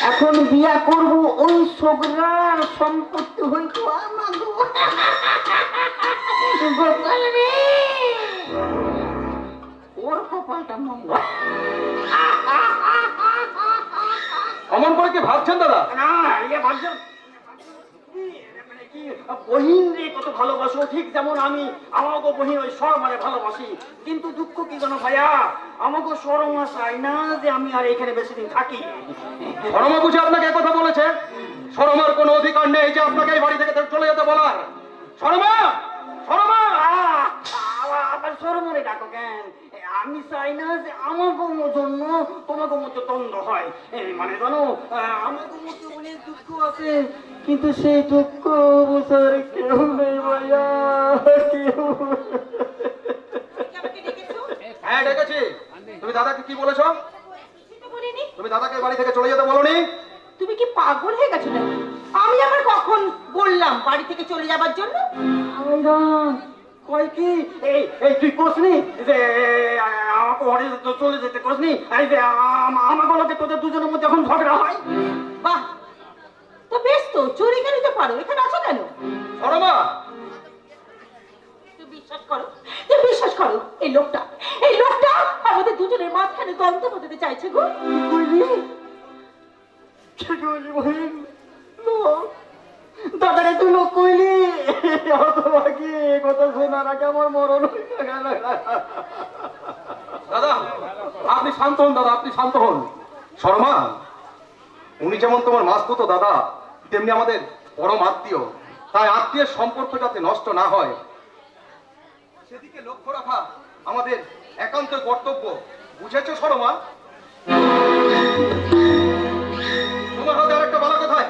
এখন বিয়া করব ওই সোগরার সম্পত্তি হইতো আমাগো। গোপাল রে, ওর কপালটা মঙ্গল। অমন করে কি ভাবছেন দাদা? না ইয়ে ভাবছেন মানে কি, বহিন রে কত ভালোবাসো, ঠিক যেমন আমি আমাকে বহিন ওই শর্মারে ভালোবাসি। কিন্তু দুঃখ কি জানো ভাইয়া, আমাকে শর্মা চাই না যে আমি আর এখানে বেশি দিন থাকি। শর্মা বুঝে আপনাকে কথা বলেছে? শর্মার কোনো অধিকার নেই যে আপনাকে এই বাড়ি থেকে চলে যেতে বলার। শর্মা, শর্মা! আবার শর্মারে ডাকো কেন? আমি চাই না যে আমাকে জন্য তোমাকে মধ্যে দ্বন্দ্ব হয়। মানে জানো, আমাকে মধ্যে অনেক দুঃখ আছে, কিন্তু সেই দুঃখ বোঝার কেউ নেই ভাইয়া, কেউ। হ্যাঁ ডেকেছি। তুমি দাদাকে কি বলেছো? তুমি দাদাকে বাড়ি থেকে চলে যেতে বলোনি? তুমি কি পাগল হয়ে গেছো নাকি? আমি আবার কখন বললাম বাড়ি থেকে চলে যাবার জন্য? কয় কি এই তুই কোসনি যে আমাকে ঘরে চলে যেতে কোসনি? এই যে আমাকে লোকে তোদের দুজনের মধ্যে এখন ঝগড়া হয়। বাহ, তো বেশ তো, চুরি কেন তো পারো, এখানে আছো কেন? শর্মা, তুমি বিশ্বাস করো, এই লোকটা আমাদের দুজনের মাঝখানে দ্বন্দ্ব বাঁধাতে চাইছে গো। দাদারে তুই লোক কইলি, অতভাগি কথা শোনার আগে আমার মরণ হয়ে গেল। দাদা আপনি শান্ত হন, দাদা আপনি শান্ত হন। শর্মা, উনি যেমন তোমার মাসতুতো দাদা, তেমনি আমাদের পরম আত্মীয়। তাই আত্মীয়ের সম্পর্ক যাতে নষ্ট না হয় সেদিকে লক্ষ্য রাখা আমাদের একান্ত কর্তব্য। বুঝেছো শর্মা? তোমার হাতে আরেকটা বালা কোথায়?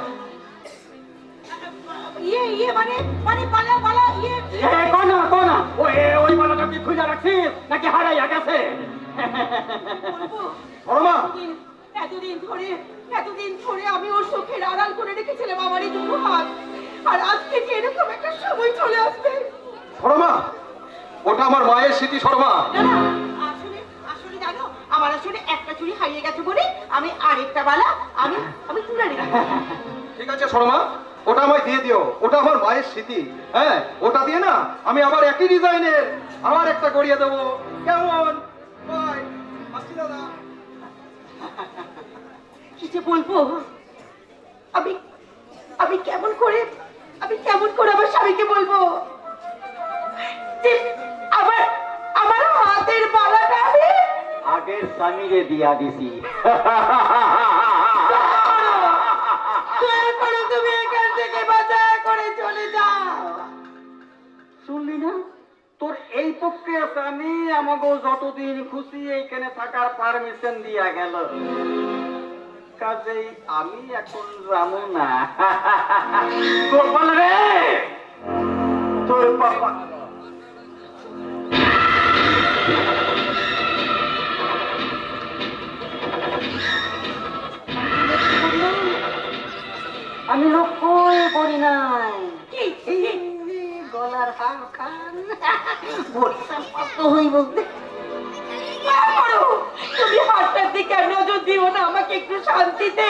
কোনা ওই বালাটা কি খুঁজে রাখছিস নাকি হারাইয়া গেছে? শর্মা, এতদিন ধরে আমি ওর চোখের আড়াল করে রেখেছিলাম আমার এই দুটো হাত, আর আজকে যে এরকম একটা সময় চলে আসবে। শর্মা, ওটা আমার মায়ের স্মৃতি। শর্মা, না, আসলে জানো, আমার আসলে একটা চুড়ি হারিয়ে গেছে বলে আমি আরেকটা বালা আমি তুলে রেখেছি। ঠিক আছে শর্মা, ওটা আমায় দিয়ে দিও। ওটা আমার মায়ের স্মৃতি। হ্যাঁ, ওটা দিয়ে না আমি আবার একই ডিজাইনের আবার একটা গড়িয়ে দেবো। কেমন? বাই। আসছি দাদা। কি যে বলবো, আমি কেমন করে আমার স্বামীকে বলবো যে আমার হাতের বালাটা আমি আগের স্বামীরে দিয়া দিছি। তুমি এখান থেকে বাজার করে চলে যাও। শুনলি না, তোর এই পক্ষে স্বামী আমাকে যতদিন খুশি এইখানে থাকার পারমিশন দিয়া গেল, কাজেই আমি এখন যাবো না। গোপাল রে, তোর বাবা আমি লক্ষ্যই করি নাই। গলার হার খান বরিশাল পাত্র হই বলতে। তুমি হাতটার দিকে নজর দিও না, আমাকে একটু শান্তিতে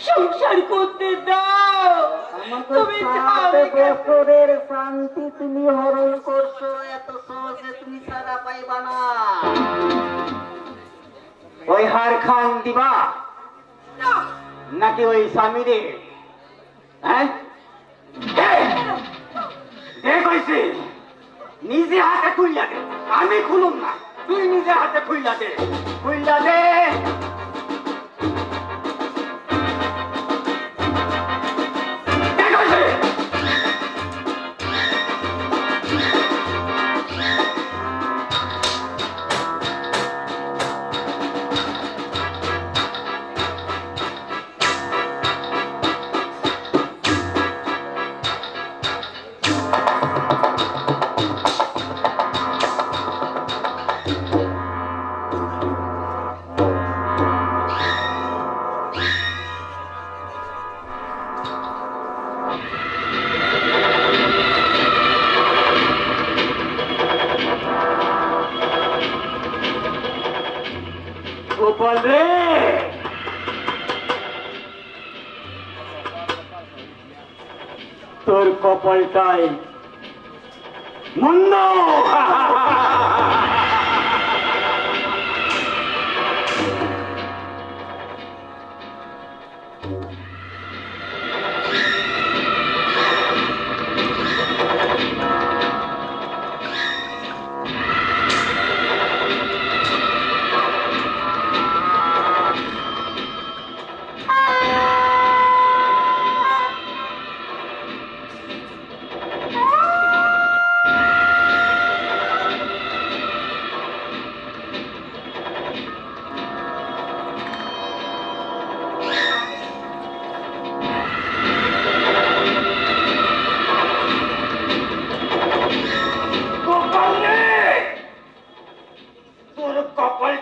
সংসার করতে দাও। তুমি বছরের শান্তি তুমি হরণ করছো, এত সহজে তুমি সারা পাইবা না। ওই হার খান দিবা নাকি ওই স্বামীরে? হ্যাঁ, কইছি নিজে হাতে খুইলা দে, আমি খুলুম না। তুই নিজে হাতে খুইলা দে, খুইলা দে। রে তোর কপালটাই মন্দ। তোর কপাল